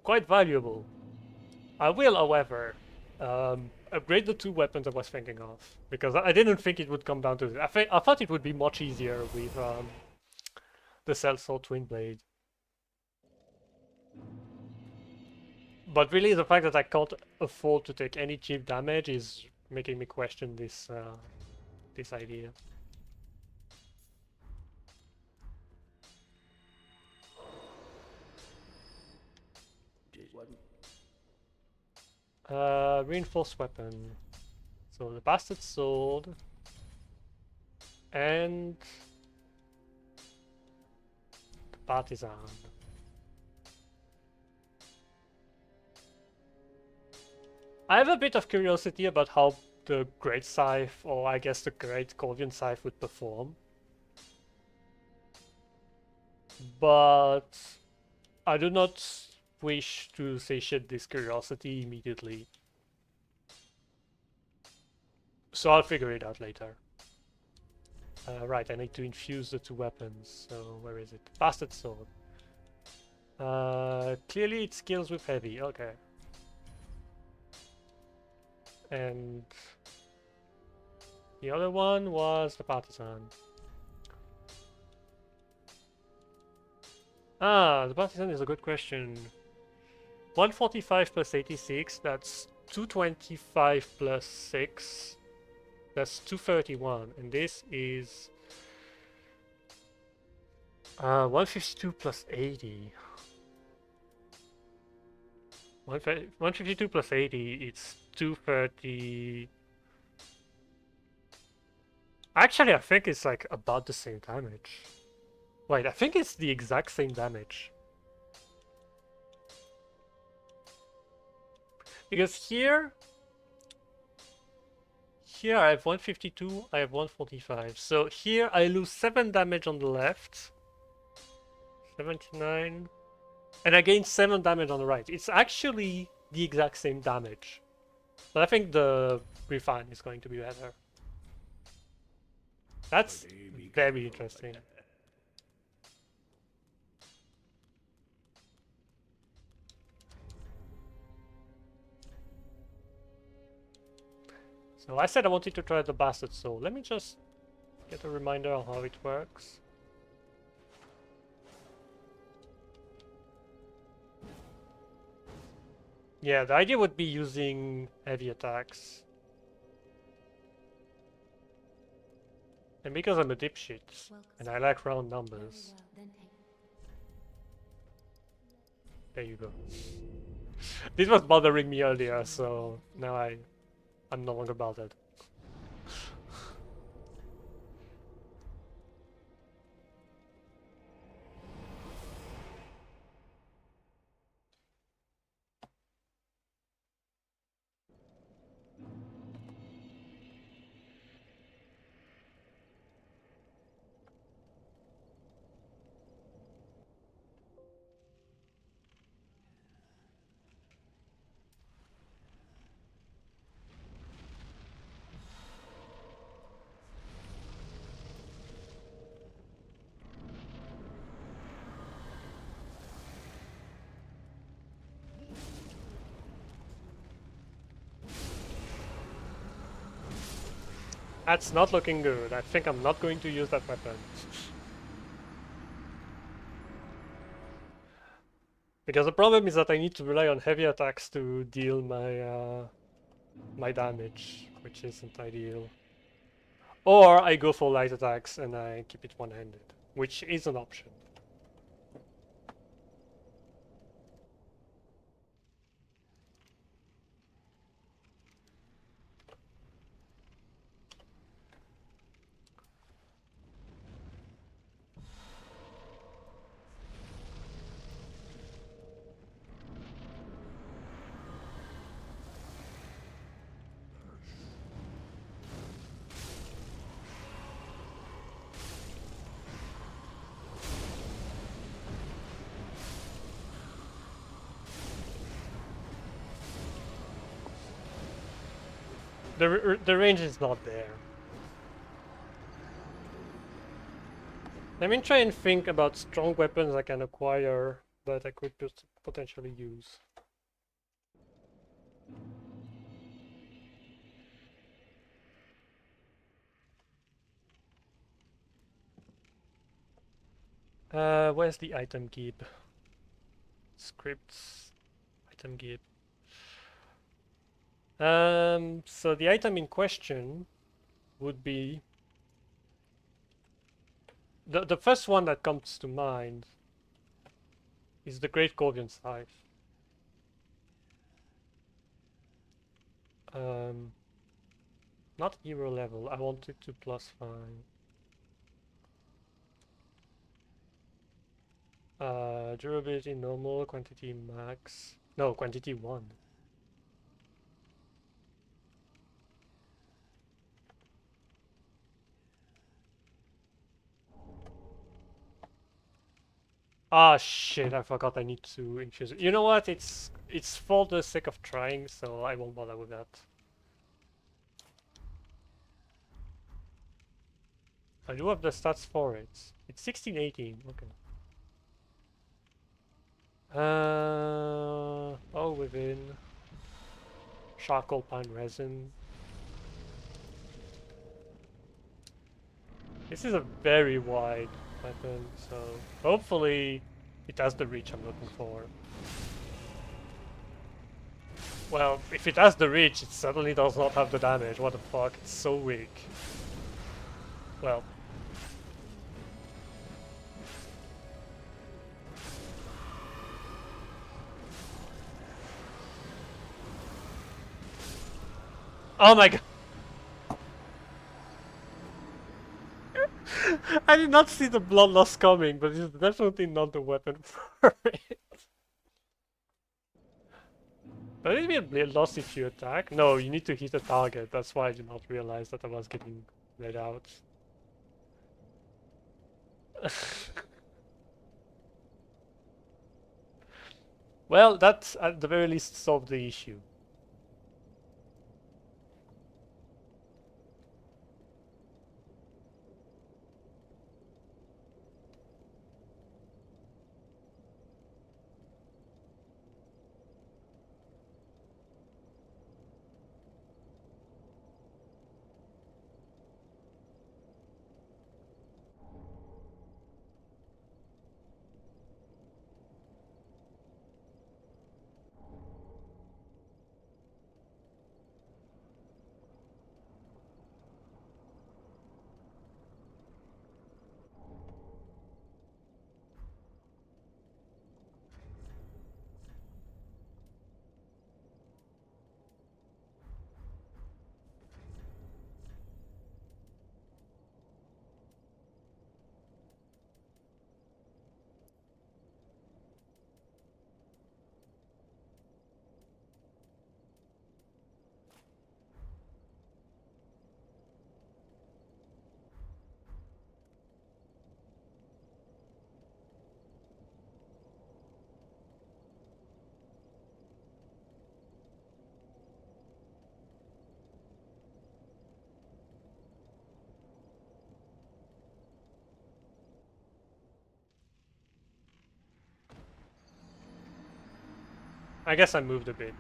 quite valuable. I will, however, upgrade the two weapons I was thinking of, because I didn't think it would come down to this. I thought it would be much easier with the Sellsword Twin Blade. But really, the fact that I can't afford to take any cheap damage is making me question this idea. Reinforced weapon. So the bastard sword and the partisan. I have a bit of curiosity about how the Great Scythe, or I guess the Great Corvian Scythe, would perform. But I do not wish to satiate this curiosity immediately. So I'll figure it out later. Right, I need to infuse the two weapons. So where is it? Bastard sword. Clearly it scales with heavy. Okay. And the other one was the partisan. Ah, the partisan is a good question. 145 plus 86, that's 225 plus 6. That's 231, and this is 152 plus 80. 152 plus 80, it's 230. Actually, I think it's like about the same damage. Wait, I think it's the exact same damage. Because here I have 152, I have 145. So here I lose 7 damage on the left. 79. And I gain 7 damage on the right. It's actually the exact same damage. But I think the refine is going to be better. That's very interesting. So So I said I wanted to try the Bastard Soul. Let me just get a reminder on how it works. Yeah, the idea would be using heavy attacks. And because I'm a dipshit, and I like round numbers, there you go. This was bothering me earlier, so now I'm no longer bothered. That's not looking good. I think I'm not going to use that weapon. Because the problem is that I need to rely on heavy attacks to deal my damage, which isn't ideal. Or I go for light attacks and I keep it one-handed, which is an option. The range is not there. Let me try and think about strong weapons I can acquire that I could potentially use. Where's the item keep? Scripts, item keep. So the item in question would be the first one that comes to mind is the Great Corvian Scythe. Not hero level. I want it to +5. Durability normal, quantity max. No, quantity 1. Ah shit, I forgot I need to infuse it. You know what? It's for the sake of trying, so I won't bother with that. I do have the stats for it. It's 1618, okay. Oh, within charcoal pine resin. This is a very wide weapon, so hopefully it has the reach I'm looking for. Well, if it has the reach, it certainly does not have the damage. What the fuck? It's so weak. Well. Oh my god! I did not see the blood loss coming, but it's definitely not the weapon for it. But it be a bleed loss if you attack? No, you need to hit a target. That's why I did not realize that I was getting bled out. Well, that at the very least solved the issue. I guess I moved a bit.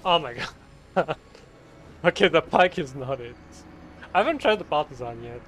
Oh my god. Okay, the pike is not it. I haven't tried the partisan yet.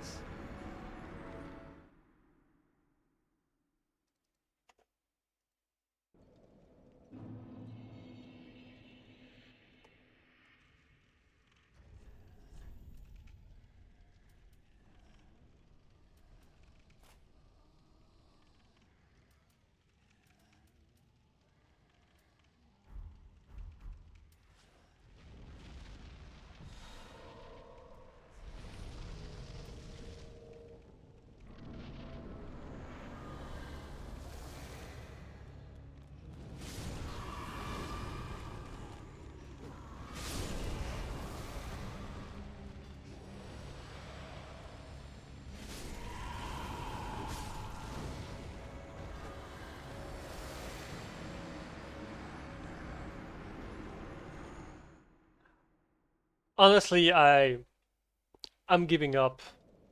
Honestly, I'm giving up.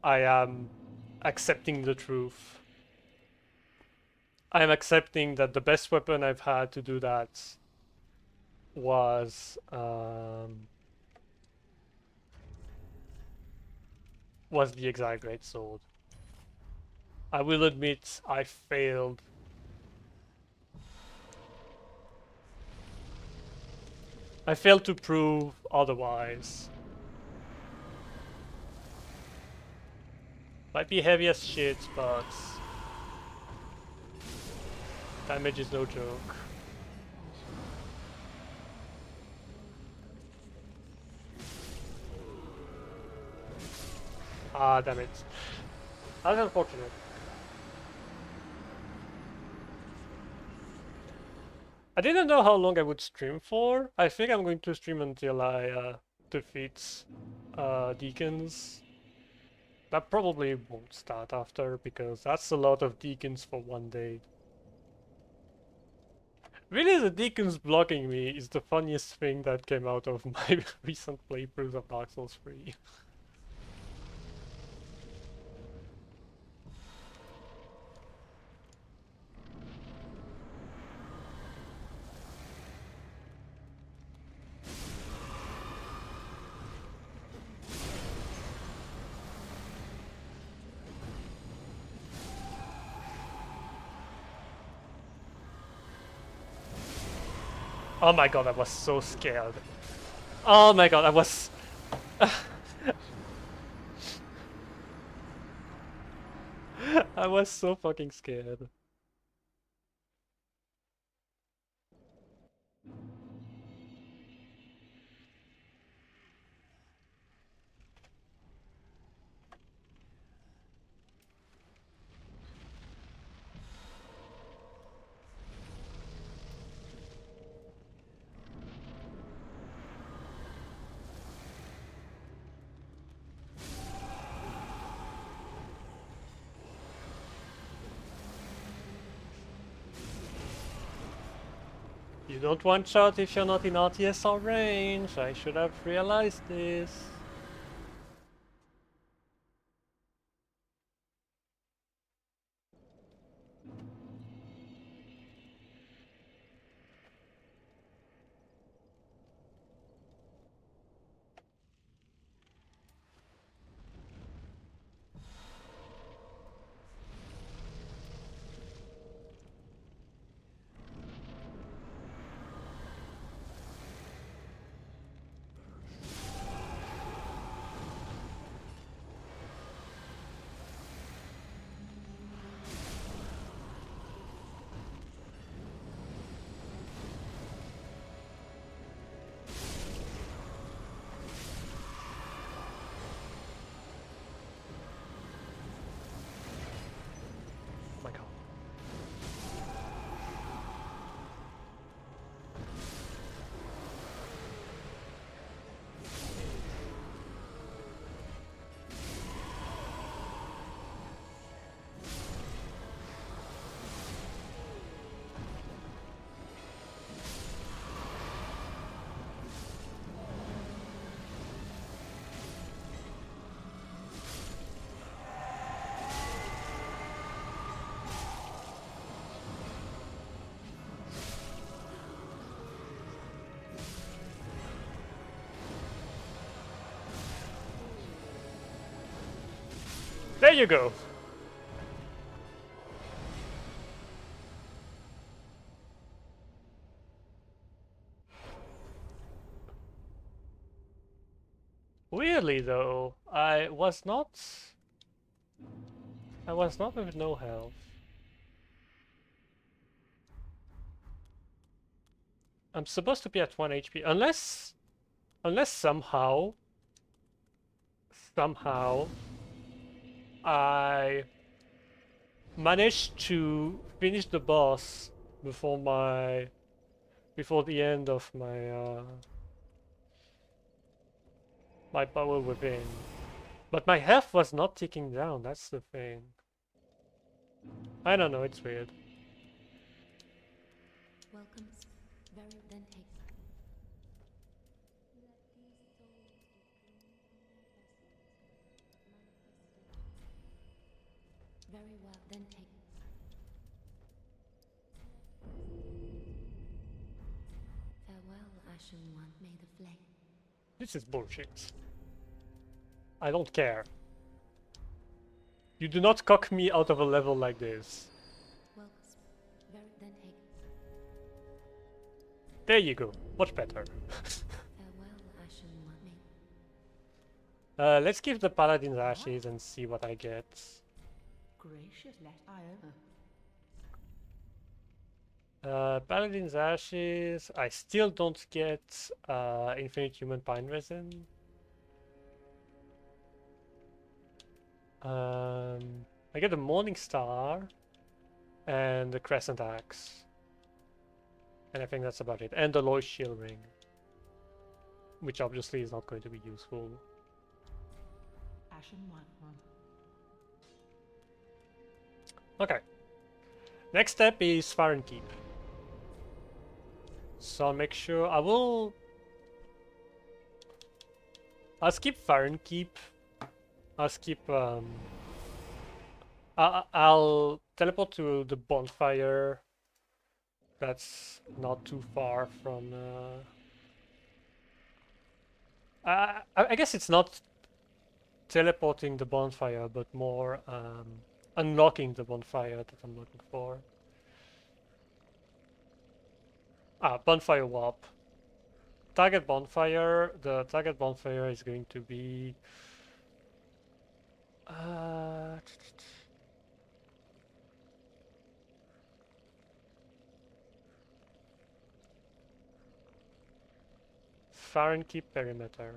I am accepting the truth. I am accepting that the best weapon I've had to do that was the exact great sword. I will admit I failed. I failed to prove otherwise. Might be heavy as shit, but damage is no joke. Ah, damn it. That's unfortunate. I didn't know how long I would stream for. I think I'm going to stream until I defeat Deacons. That probably won't start after, because that's a lot of Deacons for one day. Really, the Deacons blocking me is the funniest thing that came out of my recent playthroughs of Dark Souls 3. Oh my god, I was so scared. Oh my god, I was... I was so fucking scared. You don't one shot if you're not in RTSR range. I should have realized this. you go. Weirdly though, I was not with no health. I'm supposed to be at 1 HP unless somehow I managed to finish the boss before the end of my power within. But my health was not ticking down, that's the thing. I don't know, it's weird. Welcome. Very then take. Very well then take. Farewell, Ashen One. May the flame. This is bullshit. I don't care. You do not cock me out of a level like this. Welcome. Very then take. There you go. Much better. Farewell, Ashen One. May. Let's give the Paladin's Ashes and see what I get. Gracious, let I Paladin's Ashes. I still don't get Infinite Human Pine Resin. I get the Morning Star and the Crescent Axe. And I think that's about it. And the Loy Shield Ring. Which obviously is not going to be useful. Ashen One. Okay. Next step is FlynnTSR. So I'll make sure I'll skip FlynnTSR. I'll teleport to the bonfire. That's not too far from I guess it's not teleporting the bonfire, but more unlocking the bonfire that I'm looking for. Bonfire warp. Target bonfire. The target bonfire is going to be FlynnTSR perimeter.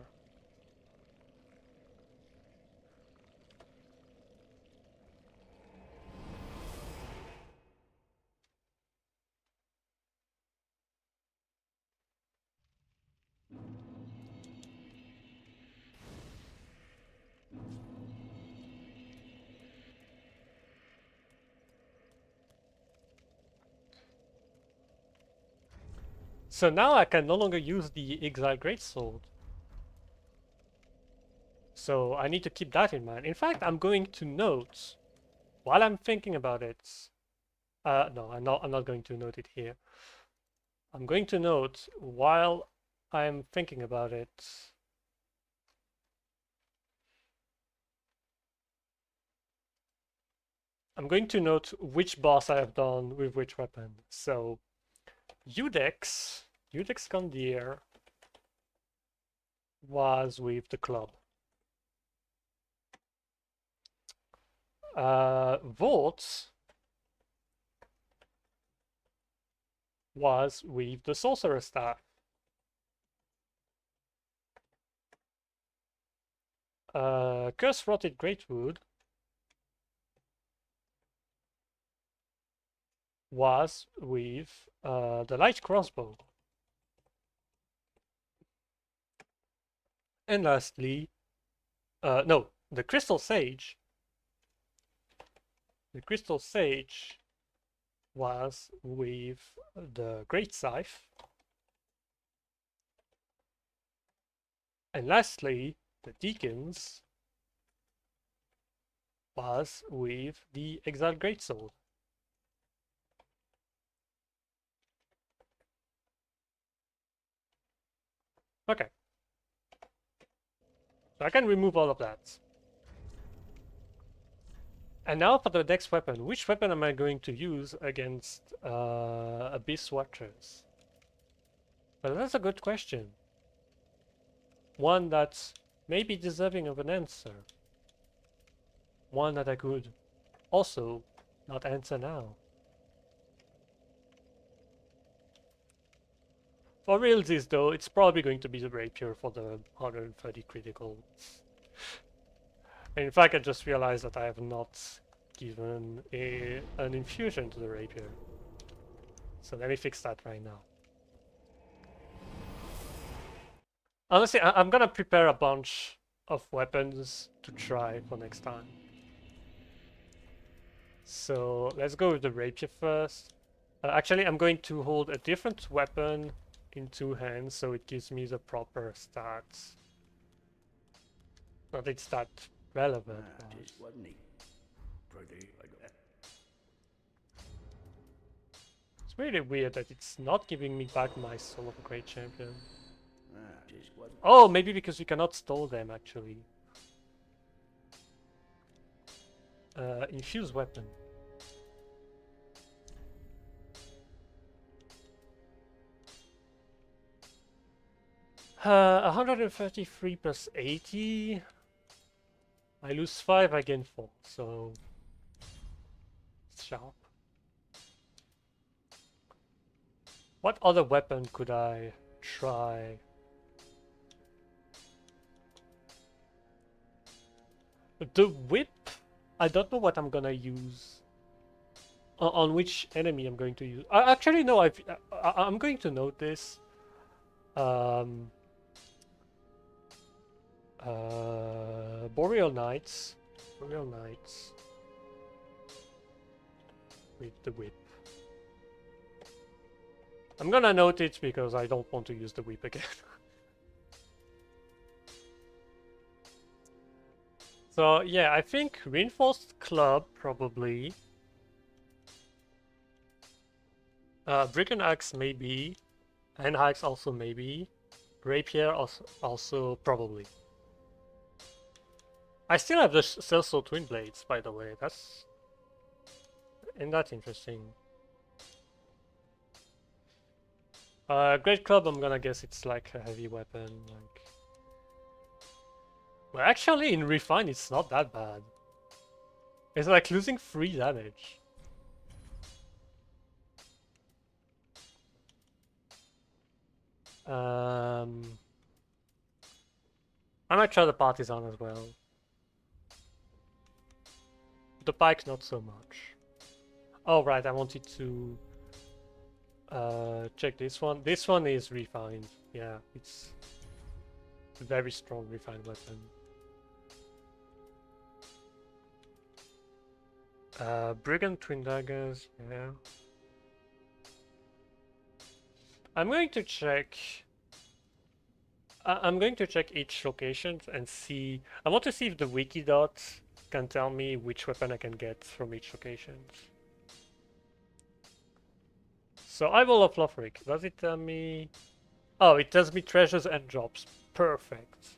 So now I can no longer use the Exile Greatsword. So I need to keep that in mind. In fact, I'm going to note, while I'm thinking about it, no, I'm not going to note it here. I'm going to note, while I'm thinking about it, I'm going to note which boss I have done with which weapon. So, Udex Condir was with the club. Volts was with the Sorcerer Staff. Curse Rotted Greatwood was with the Light Crossbow. And lastly, no, the Crystal Sage. The Crystal Sage was with the Great Scythe. And lastly, the Deacons was with the Exiled Greatsword. Okay. So I can remove all of that. And now for the next weapon. Which weapon am I going to use against Abyss Watchers? Well, that's a good question. One that's maybe deserving of an answer. One that I could also not answer now. For realsies though, it's probably going to be the Rapier for the 130 critical. And in fact, I just realized that I have not given an infusion to the Rapier. So let me fix that right now. Honestly, I'm gonna prepare a bunch of weapons to try for next time. So let's go with the Rapier first. Actually, I'm going to hold a different weapon in two hands so it gives me the proper stats. Not it's that relevant. This wasn't he? Pretty like that. It's really weird that it's not giving me back my Soul of a Great Champion. This wasn't. Oh, maybe because we cannot stall them actually. Infuse weapon. 133 plus 80. I lose 5, I gain 4, so it's sharp. What other weapon could I try? The whip? I don't know what I'm gonna use. On which enemy I'm going to use. Actually, no, I'm going to note this. Boreal Knights. Boreal Knights. With the whip. I'm gonna note it because I don't want to use the whip again. So yeah, I think Reinforced Club probably. Brigand Axe maybe. Hand Axe also maybe. Rapier also probably. I still have the Celso Twin Blades, by the way. Isn't that interesting? Great Club, I'm gonna guess it's like a heavy weapon. Like, well, actually, in Refine, it's not that bad. It's like losing 3 damage. I might try the Partisan as well. The Pike, not so much. Oh, right, I wanted to check this one. This one is refined. Yeah, it's a very strong refined weapon. Brigand Twin Daggers, yeah. I'm going to check. I'm going to check each location and see. I want to see if the Wikidot can tell me which weapon I can get from each location. So I will of Lothric. Does it tell me? Oh, it tells me treasures and drops. Perfect.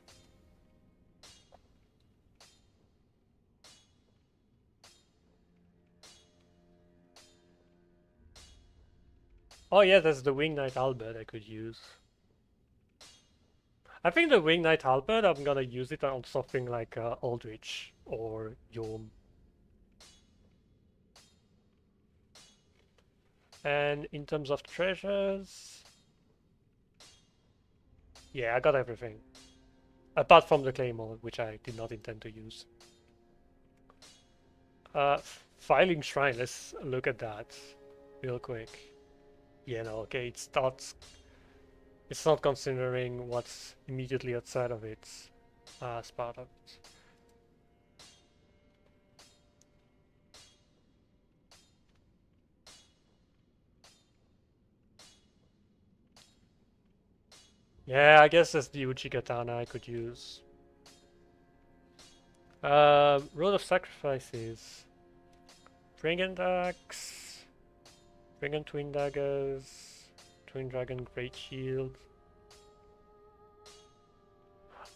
Oh yeah, that's the Wing Knight Halberd I could use. I think the Wing Knight Halberd, I'm gonna use it on something like Aldrich or Yom. And in terms of treasures... Yeah, I got everything. Apart from the Claymore, which I did not intend to use. Filing Shrine, let's look at that real quick. Yeah, no, okay, it starts... It's not considering what's immediately outside of it as part of it. Yeah, I guess that's the Uchi Katana I could use. Road of Sacrifices. Brigand Axe. Brigand Twin Daggers. Twin Dragon Great Shield.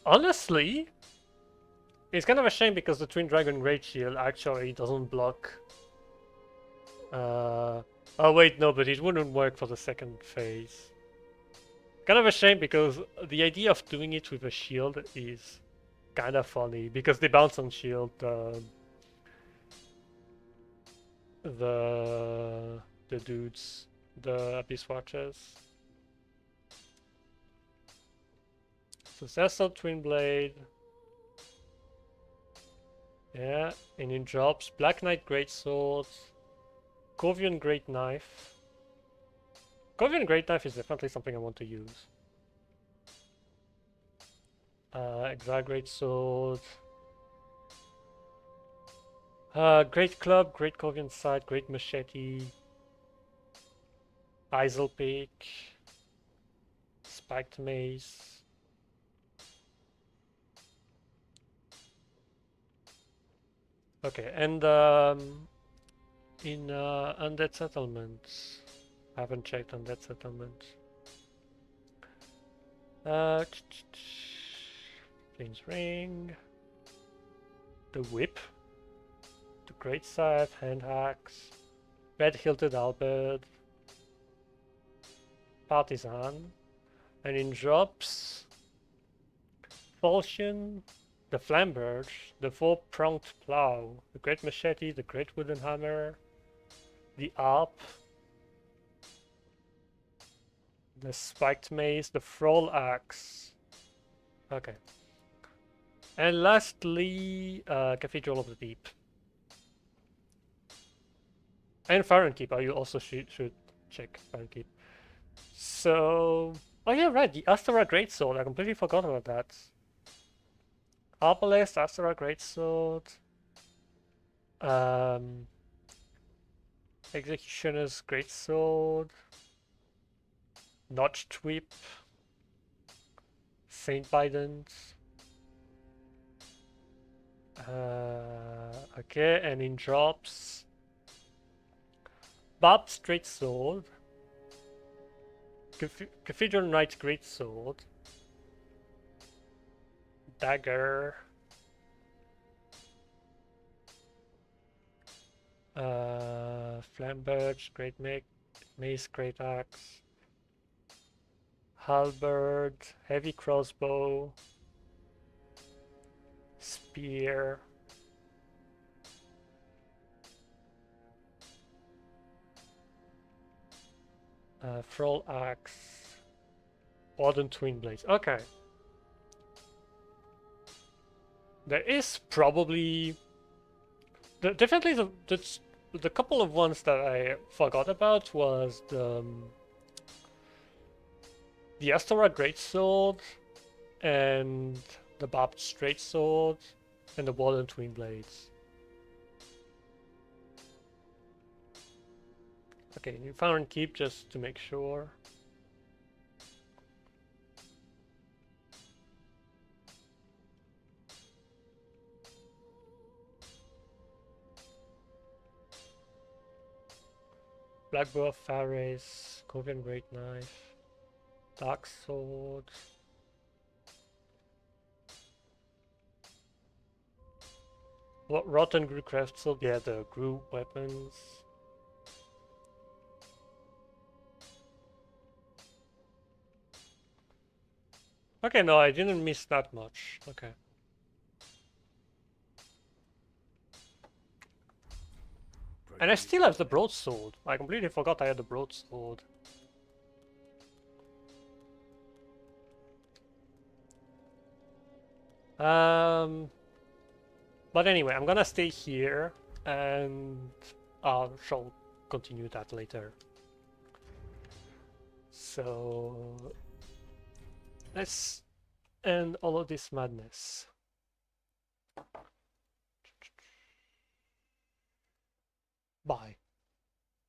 Honestly, It's kind of a shame because the Twin Dragon Great Shield actually doesn't block. Oh wait, no, but it wouldn't work for the second phase. Kind of a shame because the idea of doing it with a shield is kind of funny because they bounce on shield. The dudes, the Abyss Watchers. So Cecil Twin Blade. Yeah, and in drops, Black Knight Greatsword, Corvian Great Knife. Corvian Great Knife is definitely something I want to use. Exile Greatsword. Great Club, Great Corvian Side, Great Machete. Isle Peak. Spiked Mace. Okay, and in Undead Settlements. I haven't checked Undead Settlements. Flame's Ring. The Whip. The Great Scythe, Hand Axe. Red Hilted Halberd. Partisan. And in drops, Falchion, the Flambird, the Four-Pronged Plow, the Great Machete, the Great Wooden Hammer, the Arp, the Spiked Mace, the Thrall Axe. Okay. And lastly, Cathedral of the Deep. And Fire and Keep, you also should check Fire and Keep. So... Oh yeah, right, the Astara Greatsword, I completely forgot about that. Arbalest, Astara Greatsword. Executioner's Greatsword. Notched Whip. Saint Bidens. Okay, and in drops. Barbed Straight Sword. Cathedral Knight Greatsword. Dagger. Flambird, Great Mace, Great Axe. Halberd, Heavy Crossbow. Spear. Thrall Axe. Warden Twin Blades. Okay. There is probably... definitely the couple of ones that I forgot about was the Astora Greatsword and the Barbed Straight Sword and the Warden Twin Blades. Okay, New Fire and Keep just to make sure. Black Bow of Phares, Corvian Great Knife, Dark Sword. Rotten Grew Craft Sword, yeah, the Grew weapons. Okay, no, I didn't miss that much. Okay. And I still have the broadsword. I completely forgot I had the broadsword. But anyway, I'm gonna stay here and I shall continue that later. So let's end all of this madness.